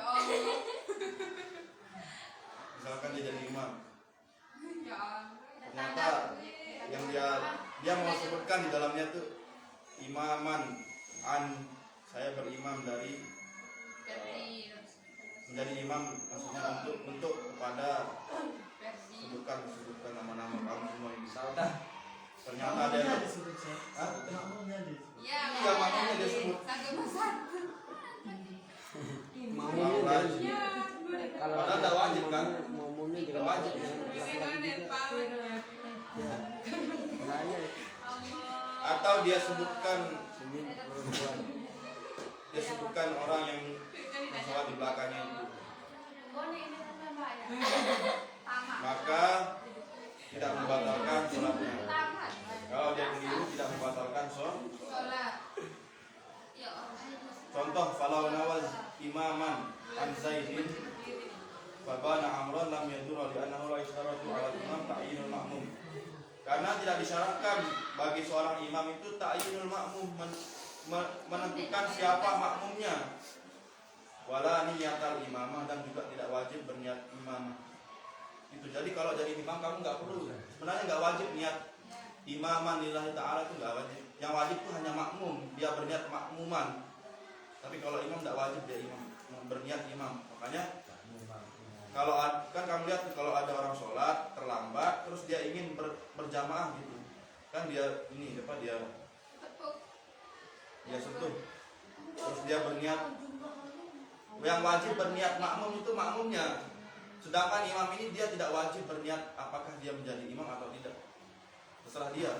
Misalkan dia jadi imam. Ternyata yang dia mau sebutkan di dalamnya tuh imaman an, saya berimam dari menjadi imam, maksudnya untuk kepada sebutkan nama-nama kamu semua ini. Saudah. Ternyata ada yang Hah? Ya, Iya, makanya dia sebut. Makmumnya Wajib. kalau Padahal tidak wajib kan? makmumnya juga Tidak wajib. Makanya Atau dia sebutkan ini perempuan. orang yang sholat di belakangnya itu, maka tidak membatalkan sholatnya. Kalau dia keliru tidak membatalkan sholat. Contoh, falau nawaz imaman an Zaidin fabana amran lam yadur li annahu la yashtaratu ala imam ta'yinul ma'mum. Karena tidak disyaratkan bagi seorang imam itu ta'yinul ma'mum, menentukan siapa makmumnya. Wala niyatal imamah, dan juga tidak wajib berniat imam. Itu jadi kalau jadi imam kamu nggak perlu, sebenarnya nggak wajib niat imaman lillahi ta'ala, itu nggak wajib. Yang wajib itu hanya makmum, dia berniat makmuman. Tapi kalau imam tidak wajib dia imam, berniat imam. Makanya kalau kan kamu lihat kalau ada orang sholat terlambat terus dia ingin berjamaah gitu, kan dia ini apa dia sentuh, terus dia berniat. Yang wajib berniat makmum itu makmumnya, sedangkan imam ini dia tidak wajib berniat apakah dia menjadi imam atau tidak, terserah dia.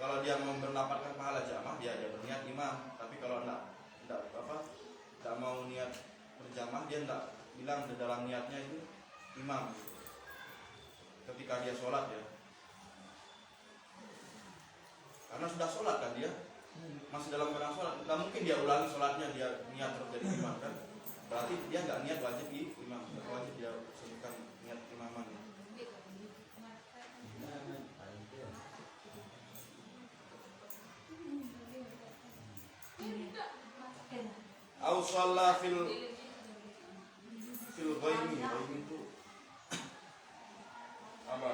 Kalau dia mau mendapatkan pahala jamaah dia aja berniat imam, tapi kalau tidak mau niat berjamaah dia tidak bilang di dalam niatnya itu imam ketika dia sholat ya, karena sudah sholat kan dia masih dalam keadaan sholat, nggak mungkin dia ulangi sholatnya dia niat terus jadi imam kan, berarti dia nggak niat wajib imam, nggak wajib dia sebutkan niat imaman. Au shalla fil ghaimi itu apa?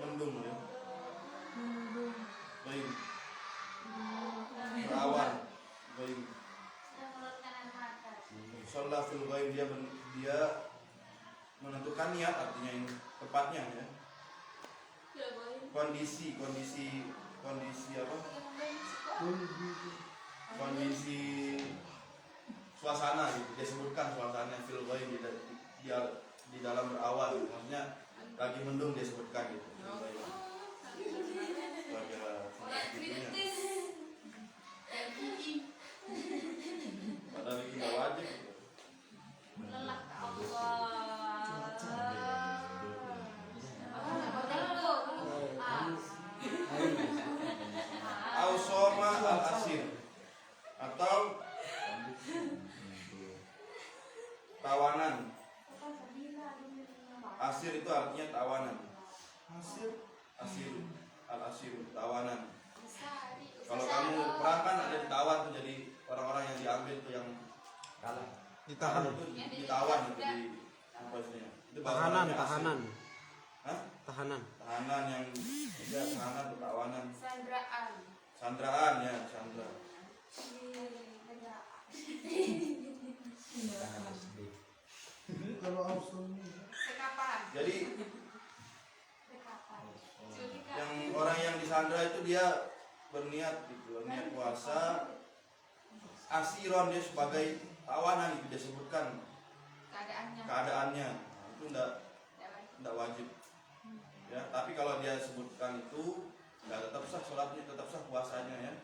Mendung ya. Baik. Berawan. Baik. Sholat fil ghaib dia menentukan niat, artinya ini tepatnya ya. Kondisi apa? Kondisi suasana gitu. Dia sebutkan suasana fil ghaib di dalam berawan, maksudnya lagi mendung dia sebutkan gitu. Padahal itu tidak wajib. Ausoma al-asir atau tawanan Asir itu artinya tawanan. Hasil Asir, al-asir, tawanan. Sari. Kalau kamu perang kan ada ditawan tuh, jadi orang-orang yang diambil tuh yang Kalah. Ditahan. itu ditawan gitu di apa istilahnya? Itu bahasa Tahanan, Arabnya asir. tahanan, Hah? tahanan. Tahanan yang tidak tahanan atau tawanan. Sandraan. Sandraan ya, sandra. Tangan sedih. kalau Ausun Sekapan. Jadi Sekapan. Sulika. yang orang yang disandra itu dia berniat gitu, berniat puasa. Asiron dia sebagai tawanan itu disebutkan Keadaannya. keadaannya. Itu enggak wajib. Ya, tapi kalau dia sebutkan itu ya tetap sah sholatnya, tetap sah puasanya ya.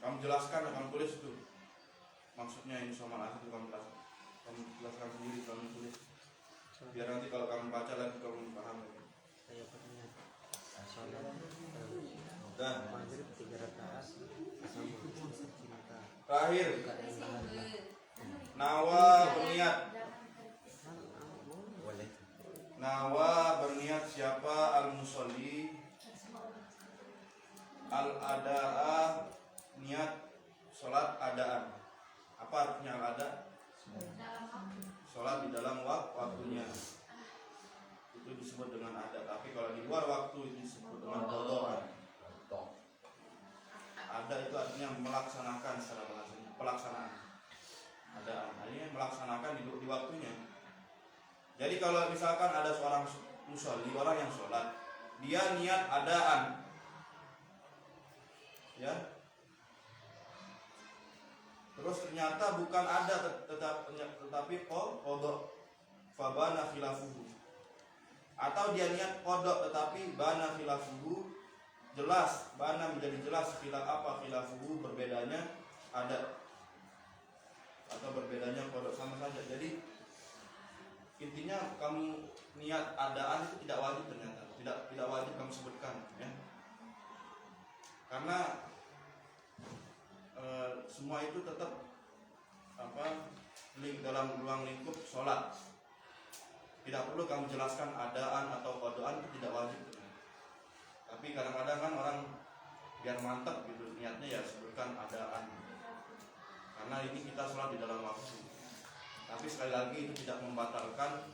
Kamu jelaskan, kamu tulis itu maksudnya ini sama asli, kamu jelaskan sendiri, kamu tulis biar nanti kalau kamu baca lagi kamu paham lagi. Saya pernah sholat Dan maghrib 3 rakaat sama cinta. terakhir Sumber. nawa berniat. Boleh. Nawa berniat siapa al-musolli al-ada'a, niat sholat adaan. Apa artinya al-ada? Sholat di dalam waktunya. Itu disebut dengan ada. Tapi kalau di luar waktu itu disebut dengan qadha. Ada itu artinya melaksanakan secara bahasanya, pelaksanaan. Adaan, artinya melaksanakan di waktunya. Jadi kalau misalkan ada seorang musolli, orang yang sholat, dia niat adaan, ya. Terus ternyata bukan ada, tetapi qadha, fabana khilafuhu. Atau dia niat qadha tetapi bana khilafuhu, jelas, bana menjadi jelas khilafuhu, berbedanya ada atau berbedanya qadha, sama saja. Jadi intinya kamu niat adaan itu tidak wajib, ternyata tidak wajib kamu sebutkan ya, karena semua itu tetap dalam ruang lingkup sholat. Tidak perlu kamu jelaskan adaan atau qadaan, itu tidak wajib ternyata. Tapi kadang-kadang kan orang biar mantap gitu niatnya ya sebutkan adaan, karena ini kita sholat di dalam waktu. Tapi sekali lagi itu tidak membatalkan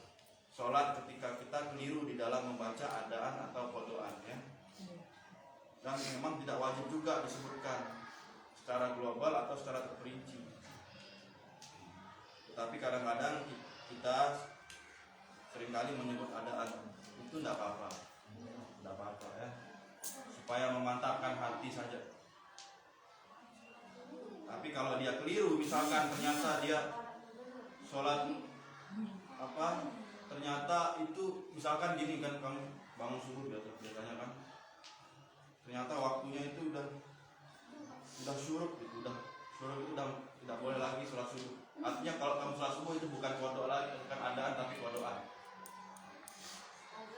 sholat ketika kita keliru di dalam membaca adaan atau qadaan ya. Dan memang tidak wajib juga disebutkan secara global atau secara terperinci. Tetapi kadang-kadang kita seringkali menyebut adaan, itu tidak apa-apa ya, supaya memantapkan hati saja. Tapi kalau dia keliru, misalkan ternyata dia sholat ternyata itu misalkan gini kan, kamu bangun subuh biasanya kan, ternyata waktunya itu udah syuruk gitu, syuruk itu udah tidak boleh lagi sholat subuh. Artinya kalau kamu sholat subuh itu bukan qadha lagi, bukan adaan tapi qadhaan.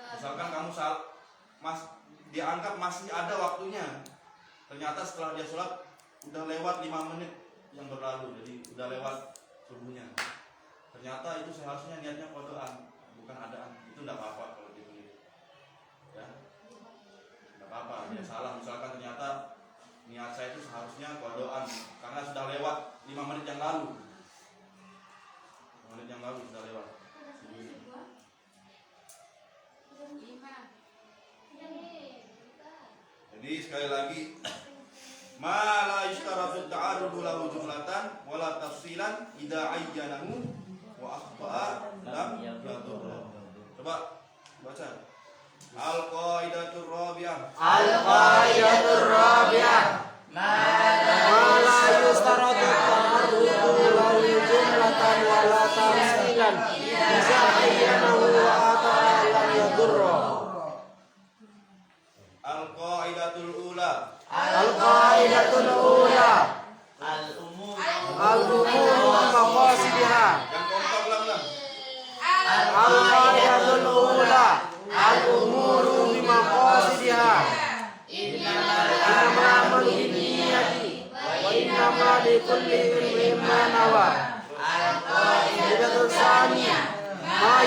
Misalkan kamu dianggap masih ada waktunya, ternyata setelah dia sholat udah lewat 5 menit yang berlalu, jadi udah lewat subuhnya. Ternyata itu seharusnya niatnya qadhaan, bukan adaan. Itu tidak apa-apa kalau dibeli, ya, tidak apa-apa. Dia salah, misalkan ternyata niat saya itu seharusnya qadhaan, karena sudah lewat 5 menit yang lalu. 5 menit yang lalu sudah lewat. Jadi sekali lagi, ma la yushtaratu ta'arudu lahu jumlatan wala tafsilan idza ayyanahu wa akhta'a lam yadurra. Coba baca. Al-qaidatur rabi'ah. Al-qaidatur rabi'ah. Ma la yustaratu ta'arudu lahu jumlatan wala tafsilan idza ayyanahu wa akhta'a lam yadurra. Al-qaidatul ula. Al-qaidatul ula. Al-umur wa maqasidiha. Yang kompak lah. Al-qaidatul ula. Al-umuru bi maqasidiha. Innama amalu binniyati wa innama likulli imrin ma nawa. Al-qaidatul tsaniyah ma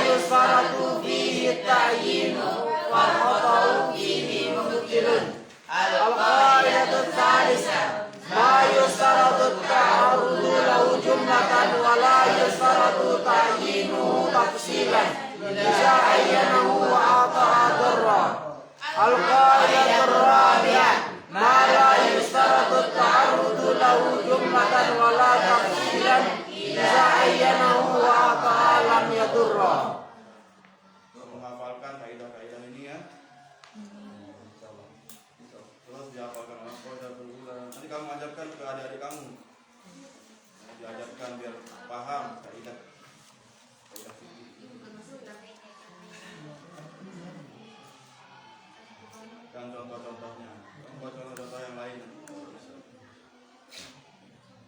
istaratu ta'yinuhu tafsilan Iza ayyanahu wa ata'a darra. Al-qaidatur rabi'ah ma la yustaratu ta'arudu lahu jumlatan wa la tafsilan Iza ayyanahu wa ata'a lam yadurra. Menghafalkan kaidah-kaidah ini ya. Terus dihafalkan al-qaidah berulang. Nanti kamu ajarkan ke adik-adik kamu. Diajarkan biar paham kaidah. Kaidah fikih. Dan contoh-contohnya. Contoh-contoh yang lain.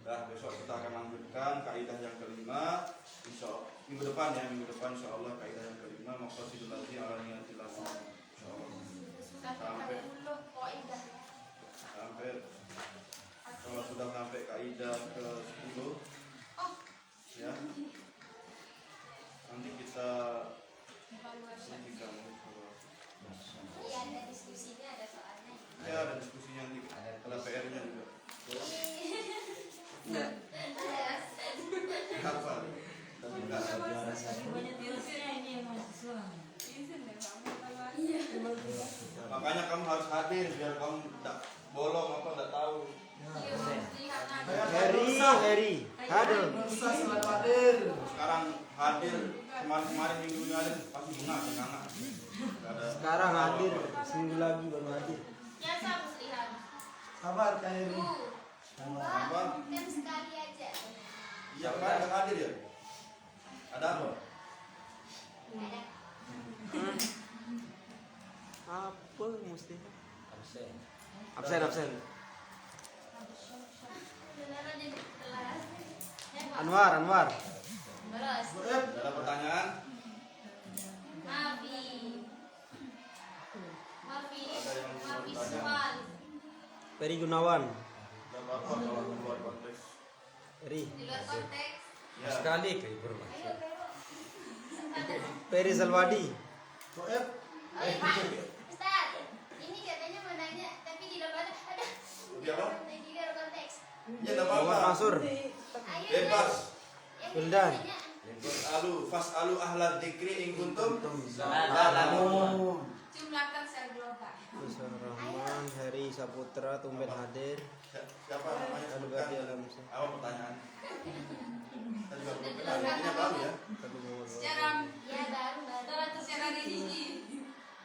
Nah, besok kita akan lanjutkan kaidah yang kelima. Minggu depan insya Allah kaidah yang kelima maqasidul ladzi ala niyatil ladzi. Sampai kalau sudah sampai kaidah ke 10 ya. Nanti kita Iya, ada diskusinya, ada soalnya. ya ada diskusinya nanti, ada PR-nya juga. Apa? Makanya kamu harus hadir biar kamu tidak bolong apa tidak tahu. Heri, hadir. Bisa selalu hadir. Sekarang hadir kemarin minggu lalu pasti bengak. Sekarang hadir, seminggu lagi baru hadir. Ya, sama lihat. Sabar Kak Heri. Apa? Kan sekali aja. Iya kemarin nggak hadir ya? Ada apa? Ada. Apa mesti? Absen. Absen. Beneran jadi kelas. Ya, Pak. Anwar. Terus. Ada pertanyaan? Mafi. Mafi soal. Peri Gunawan. Tidak apa-apa kalau di luar konteks. Peri. Di luar konteks. Ya. Sekali ke Bro. Ayo, Bro. Peri Salwadi. Goep. Oh, iya, Pak. Ustaz, ini katanya mau nanya, tapi di luar konteks. Ada. Di apa? Di luar konteks. Ya tidak Muhammad apa-apa. Mansur. Ayo. Bebas. Yang Wildan. ditanya. Fas'alu ahla dzikri in kuntum Jumlahkan secara global. Besar Rahman, Heri Saputra, tumben hadir. Siapa namanya Anu sebutkan? Gadi Alamsyah. Apa pertanyaan? Kita juga belum kenal. Ini baru ya. Tapi Muhammad Secara Ya, baru. secara gigi.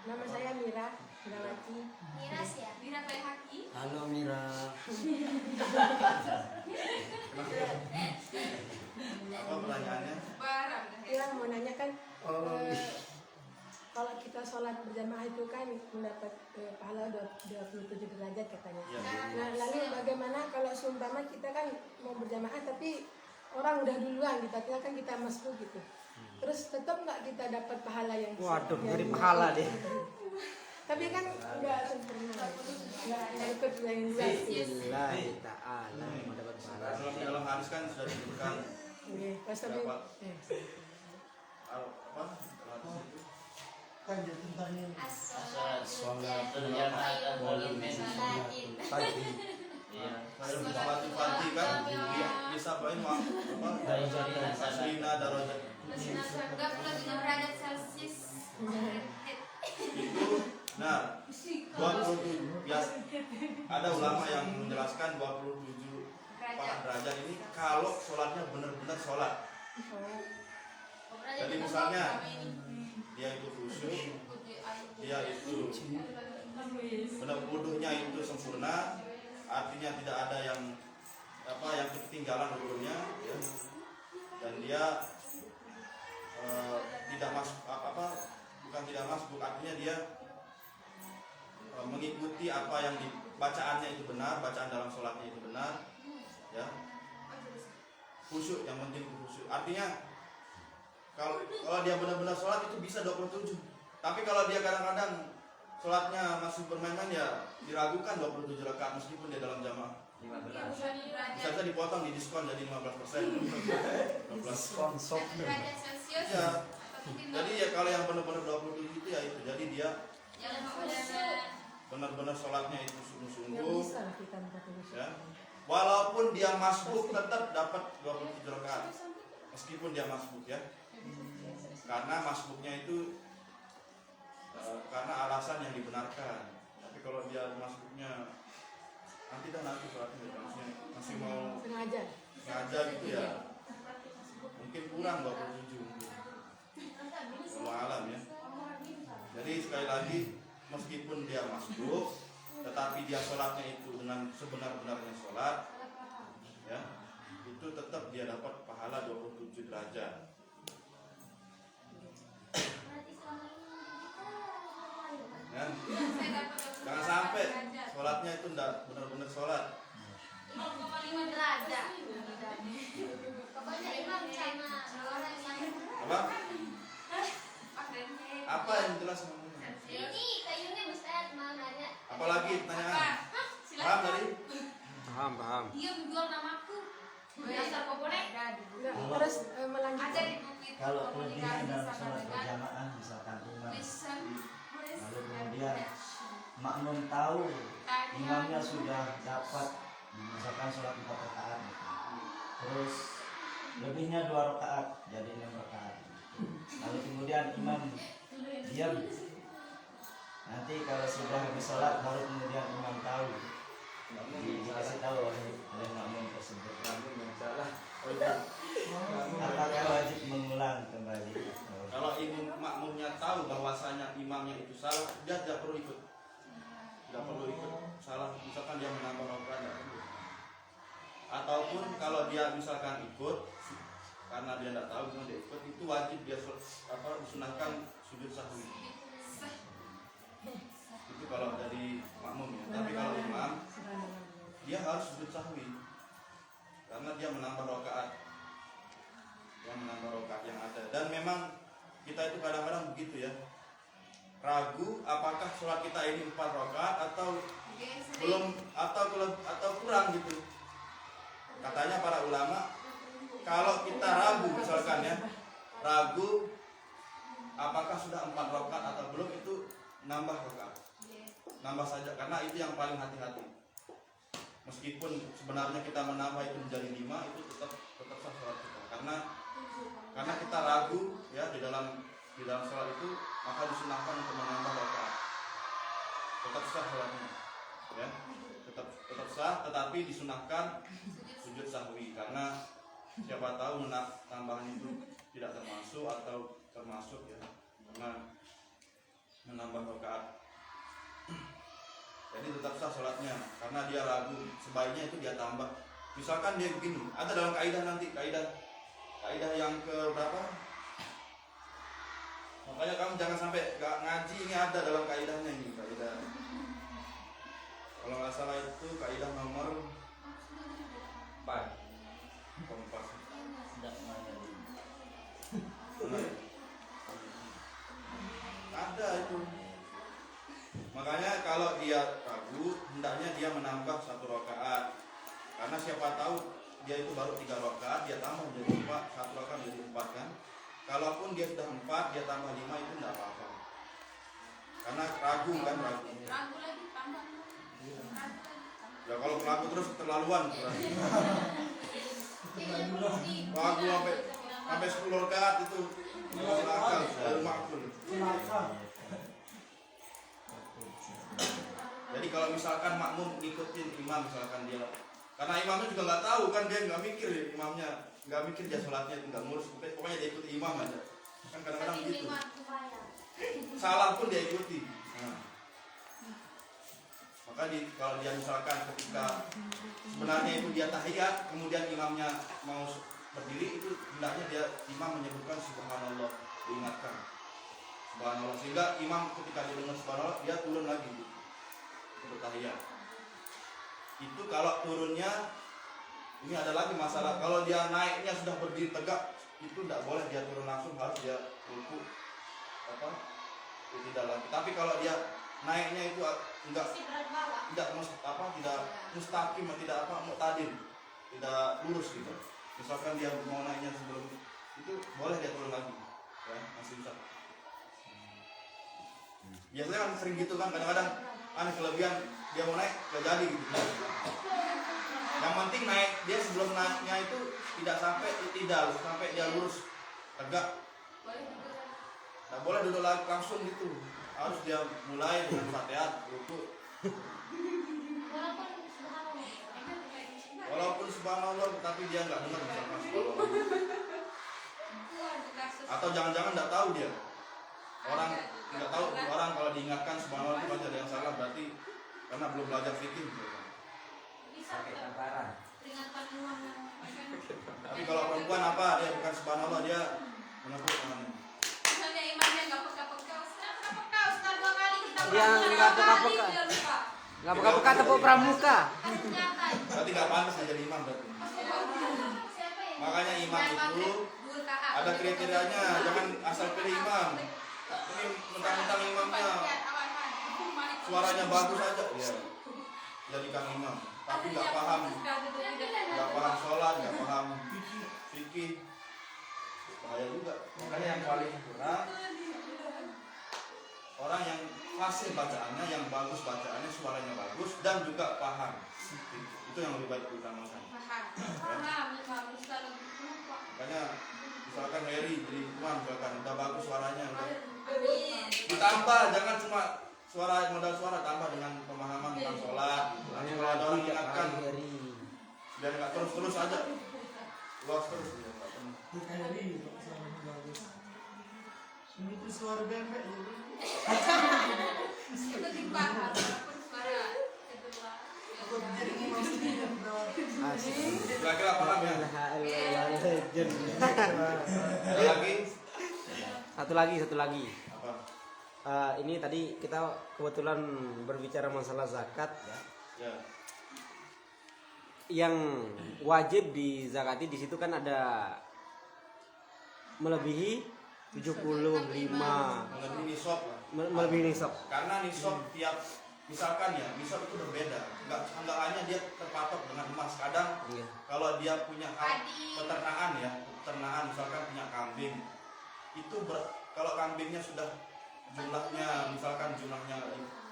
Nama saya Mira Mirawati. Miras ya. Mira Haki. Halo Mira. Apa pertanyaannya? Barang. Ya, mau nanya kan kalau kita sholat berjamaah itu kan mendapat pahala 27 derajat katanya. Ya. Nah, lalu bagaimana kalau seumpama kita kan mau berjamaah tapi orang udah duluan gitu, artinya kan kita masuk gitu. Terus tetap nggak kita dapat pahala yang Waduh, yang- ngeri pahala deh. Tapi kan nggak sempurna, nggak ikut yang dua. Billahi ta'ala mendapat pahala. Dalam hadis kan sudah disebutkan Oke, pas tapi apa? Kan jadi tentang ini. As-sholatul jamaah min salatin. Pagi. Iya. Salatul Fatih kan disampaikan apa? Aslina darajat. 37 derajat Celcius. Itu nah 27 biasa ada ulama yang menjelaskan 27 derajat ini kalau sholatnya benar-benar sholat. Jadi misalnya dia itu khusyuk, dia itu benar wudunya itu sempurna, artinya tidak ada yang yang ketinggalan wudunya, ya. Dan dia tidak masuk bukan tidak masuk, artinya dia mengikuti apa yang bacaannya itu benar, bacaan dalam sholatnya itu benar, ya. Khusyuk, yang penting khusyuk. Artinya kalau dia benar-benar sholat itu bisa 27. Tapi kalau dia kadang-kadang sholatnya masih bermain-main ya diragukan 27 rakaat meskipun dia dalam jamaah. 15. Bisa dipotong di diskon jadi 15%. 12. Derajat Celcius. Ya. Jadi ya kalau yang benar-benar 27 itu ya itu. Jadi dia Jangan khusyuk. benar-benar sholatnya itu nggak sungguh-sungguh, bisa lah kita 40. ya. Walaupun dia masbuk tetap dapat 27 rakaat. meskipun dia masbuk ya, karena masbuknya itu karena alasan yang dibenarkan. Tapi kalau dia masbuknya nanti sholatnya masih mau Sengaja. gitu ya, mungkin kurang 27 mungkin. Wallahu alam ya. Jadi sekali lagi, meskipun dia masbuk, tetapi dia sholatnya itu dengan sebenar-benarnya sholat, ya, itu tetap dia dapat pahala 27 derajat. Ya. Saya dapat Jangan sampai sholatnya itu tidak benar-benar sholat. 0,5 derajat. Pokoknya imam sama orang yang Apa? Apa yang jelas ngomongnya? ini kayunya Ustaz mau nanya. Apalagi pertanyaan? Paham Silakan. tadi? Paham. Dia menjual namaku. Dasar popone. Nggak, terus Ada melanjutkan. di bukit. Kalau kelebihan dalam sholat berjamaah misalkan imam, Lisan. lalu kemudian makmum tahu imamnya sudah dapat misalkan sholat 4 rakaat, terus lebihnya 2 rakaat jadi 6 rakaat, lalu kemudian imam diam. Nanti kalau sudah habis sholat baru kemudian imam tahu, dikasih tahu oleh makmum tersebut. Apakah wajib mengulang kembali? Kalau makmumnya tahu bahwasanya imamnya itu salah, dia tidak perlu ikut. Tidak perlu ikut salah. Misalkan dia menambah rakaat, tidak perlu. Ataupun kalau dia misalkan ikut, karena dia tidak tahu kemudian dia ikut, itu wajib dia disunahkan sujud sahwi. Itu kalau dari makmum ya. Tapi kalau imam, dia harus sujud sahwi karena dia menambah rakaat, yang ada. Dan memang kita itu kadang-kadang begitu ya, ragu apakah sholat kita ini 4 rakaat atau belum, atau kurang gitu. Katanya para ulama, kalau kita ragu misalkan ya, ragu apakah sudah 4 rakaat atau belum, itu nambah rakaat, nambah saja, karena itu yang paling hati-hati. Meskipun sebenarnya kita menambah itu menjadi 5, itu tetap sah sholat kita, karena kita ragu ya di dalam sholat itu, maka disunahkan untuk menambah rakaat. Tetap sah sholatnya ya, tetap sah, tetapi disunahkan sujud sahwi, karena siapa tahu tambahan itu tidak termasuk atau termasuk ya, karena menambah rakaat. Jadi tetap sah sholatnya, karena dia ragu, sebaiknya itu dia tambah. Misalkan dia begini, ada dalam kaidah nanti, kaidah yang ke berapa? Makanya kamu jangan sampai gak ngaji, ini ada dalam kaidahnya ini, kaidah. Kalau nggak salah itu kaidah nomor 4. Kompas. Ada itu. Makanya kalau dia ragu, hendaknya dia menambah 1 rakaat. Karena siapa tahu dia itu baru 3 rakaat, dia tambah jadi 4, 1 rakaat jadi 4 kan. Kalaupun dia sudah 4, dia tambah 5, itu tidak apa-apa. Karena ragu kan, ragu. Ragu lagi tambah. Ya kalau ragu terus keterlaluan. Ragu sampai 10 rakaat itu nggak akal, baru makul. Jadi kalau misalkan makmum ngikutin imam, misalkan dia, karena imamnya juga nggak tahu kan, dia nggak mikir ya, imamnya nggak mikir dia sholatnya, nggak ngurus, pokoknya dia ikuti imam aja. Kan kadang-kadang gitu. Salah pun dia ikuti. Nah. Maka kalau dia misalkan ketika sebenarnya itu dia tahiyat, kemudian imamnya mau berdiri, itu hendaknya dia imam menyebutkan subhanallah, diingatkan subhanallah, sehingga imam ketika dia dengar subhanallah, dia turun lagi bertahiyat. Itu kalau turunnya, ini ada lagi masalah, kalau dia naiknya sudah berdiri tegak, itu tidak boleh dia turun langsung, harus dia ruku tidak lagi. Tapi kalau dia naiknya itu tidak mustaqim, tidak muqtadim, tidak lurus gitu. Misalkan dia mau naiknya sebelum itu, boleh dia turun lagi ya, masih bisa. Biasanya kan sering gitu kan, kadang-kadang aneh kelebihan, dia mau naik gak jadi gitu. Yang penting naik dia sebelum naiknya itu tidak sampai dia lurus tegak. Nggak boleh duduk lagi langsung gitu. Harus dia mulai dengan Fatihah, rukuk. Walaupun subhanallah tapi dia nggak dengar misalkan subhanallah. Atau jangan-jangan nggak tahu dia. Orang nggak tahu orang kalau diingatkan subhanallah itu ada yang salah berarti karena belum belajar fikih. Pakai tamparan. Tapi kalau perempuan apa dia bukan subhanallah dia menepuk tangannya. Misalnya imamnya nggak peka-peka, Ustaz, peka Ustaz 2 kali kita Yang berapa nggak kali peka-peka. dia lupa. Nggak buka-buka tepuk pramuka. Berarti nggak pantas jadi imam berarti. Siapa ya? Makanya imam itu ada kriterianya, jangan asal pilih imam. Ini mentang-mentang imamnya suaranya bagus aja, ya jadikan imam. Tapi nggak paham sholat, nggak paham fikih, bahaya juga. Makanya yang paling kurang orang yang fasih bacaannya, yang bagus bacaannya, suaranya bagus dan juga paham. Itu yang lebih baik diutamakan. Makanya misalkan Heri jadi imam, misalkan udah bagus suaranya, udah ditambah, jangan cuma modal suara, tambah dengan pemahaman tentang sholat. Nanti kalau ada orang ingatkan biar nggak terus aja luas terus ya, nggak penuh. Itu suara bebek jadi. Itu dibahas walaupun suara kedua. Kira-kira paham ya? Ada lagi Satu lagi. apa? Ini tadi kita kebetulan berbicara masalah zakat ya. Ya. Yang wajib dizakati di situ kan ada melebihi 75 Melebihi nisab lah. melebihi nisab. Karena nisab tiap misalkan ya, nisab itu berbeda. Enggak hanya dia terpatok dengan emas. Kadang Iya. kalau dia punya peternakan misalkan punya kambing. Itu kalau kambingnya sudah jumlahnya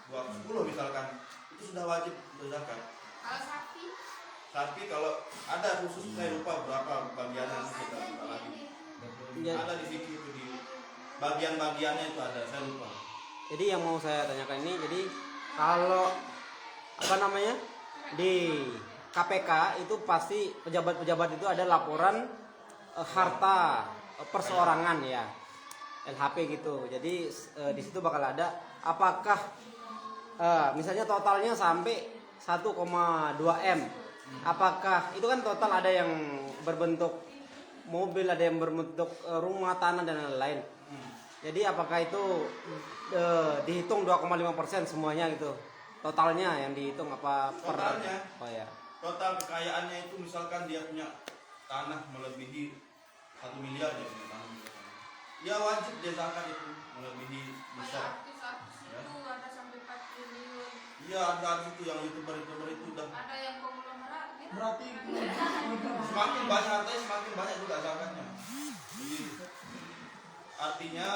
10 misalkan, itu sudah wajib berzakat. Kalau sapi, Tapi kalau ada khusus saya lupa berapa bagiannya kita lagi. Ya, Ada di fikih itu di bagian-bagiannya itu ada, saya lupa. jadi yang mau saya tanyakan ini, jadi kalau apa namanya di KPK itu pasti pejabat-pejabat itu ada laporan harta perseorangan ya, LHP gitu. Jadi di situ bakal ada apakah misalnya totalnya sampai 1,2 M. Apakah itu kan total ada yang berbentuk mobil, ada yang berbentuk rumah, tanah dan lain-lain. Jadi apakah itu dihitung 2,5% semuanya gitu? Totalnya yang dihitung apa per? Totalnya. Oh ya. Total kekayaannya itu misalkan dia punya tanah melebihi 1 miliar ya, punya tanah misalkan. Ya wajib dia zakat itu melebihi nisab. itu ada sampai 4 triliun. Iya ada itu yang youtuber itu udah Ada yang konglomerat gitu. Berarti semakin banyak hartanya semakin banyak juga zakatnya. Jadi artinya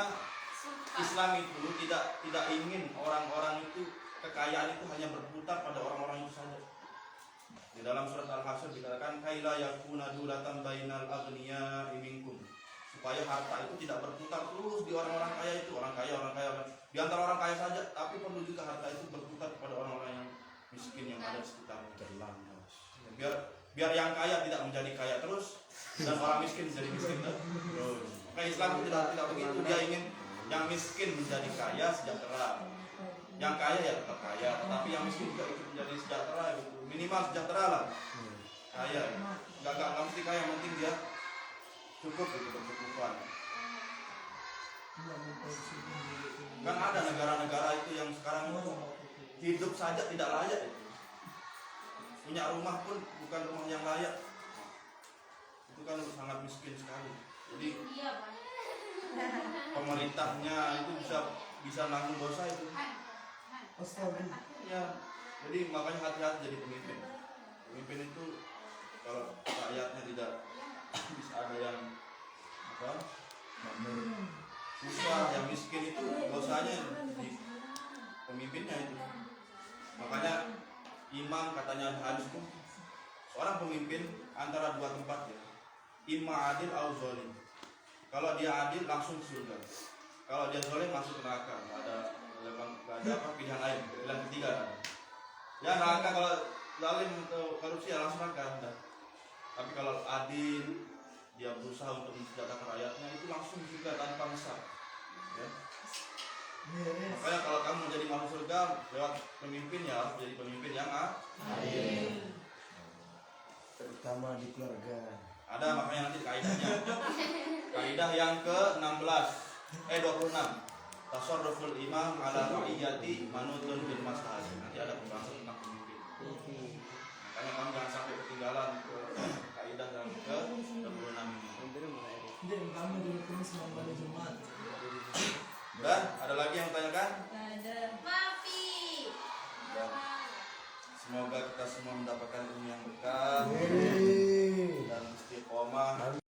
Islam itu tidak ingin orang-orang itu kekayaan itu hanya berputar pada orang-orang itu saja. Di dalam surat Al-Hasyr dikatakan kaila yakuna dulatan bainal aghniya minkum, supaya harta itu tidak berputar terus di orang-orang kaya itu, orang kaya di antara orang kaya saja, tapi perlu juga harta itu berputar kepada orang-orang yang miskin yang ada di sekitarnya. Biar yang kaya tidak menjadi kaya terus dan orang miskin menjadi miskin terus. Maka Islam itu tidak begitu, dia ingin yang miskin menjadi kaya sejahtera, yang kaya ya tetap kaya, tetapi yang miskin juga ikut menjadi sejahtera gitu. Minimal sejahtera lah, kaya, nggak mesti kaya, yang penting dia cukup gitu, berkecukupan. Kan ada negara-negara itu yang sekarang itu hidup saja tidak layak itu. Punya rumah pun bukan rumah yang layak. Itu kan sangat miskin sekali. Jadi pemerintahnya itu bisa nanggung dosa itu. Ya. Jadi makanya hati-hati jadi pemimpin. Pemimpin itu kalau rakyatnya tidak bisa ada yang susah, yang miskin itu dosanya di pemimpinnya itu. Makanya imam katanya harus tuh seorang pemimpin antara dua tempat ya. Imma adil au zalim. Kalau dia adil langsung surga. Kalau dia zalim masuk neraka. Nggak ada pilihan lain. Pilihan ketiga. Ya neraka kalau zalim atau korupsi ya langsung neraka. Udah. Tapi kalau adil, dia berusaha untuk mensejahterakan rakyatnya, itu langsung juga tanpa mesra. Ya. Makanya kalau kamu menjadi masuk surga lewat pemimpin ya harus menjadi pemimpin yang adil. Terutama di keluarga. Ada makanya nanti kaidahnya. Kaidah yang ke-26. Tasarruful imam ala ra'iyati manutun bil maslahah. Nanti ada pembahasan tentang pemimpin. Makanya kamu jangan sampai ketinggalan ke kaidah yang ke-26 ini. Dan ada lagi yang tanyakan? Mafi. Dan semoga kita semua mendapatkan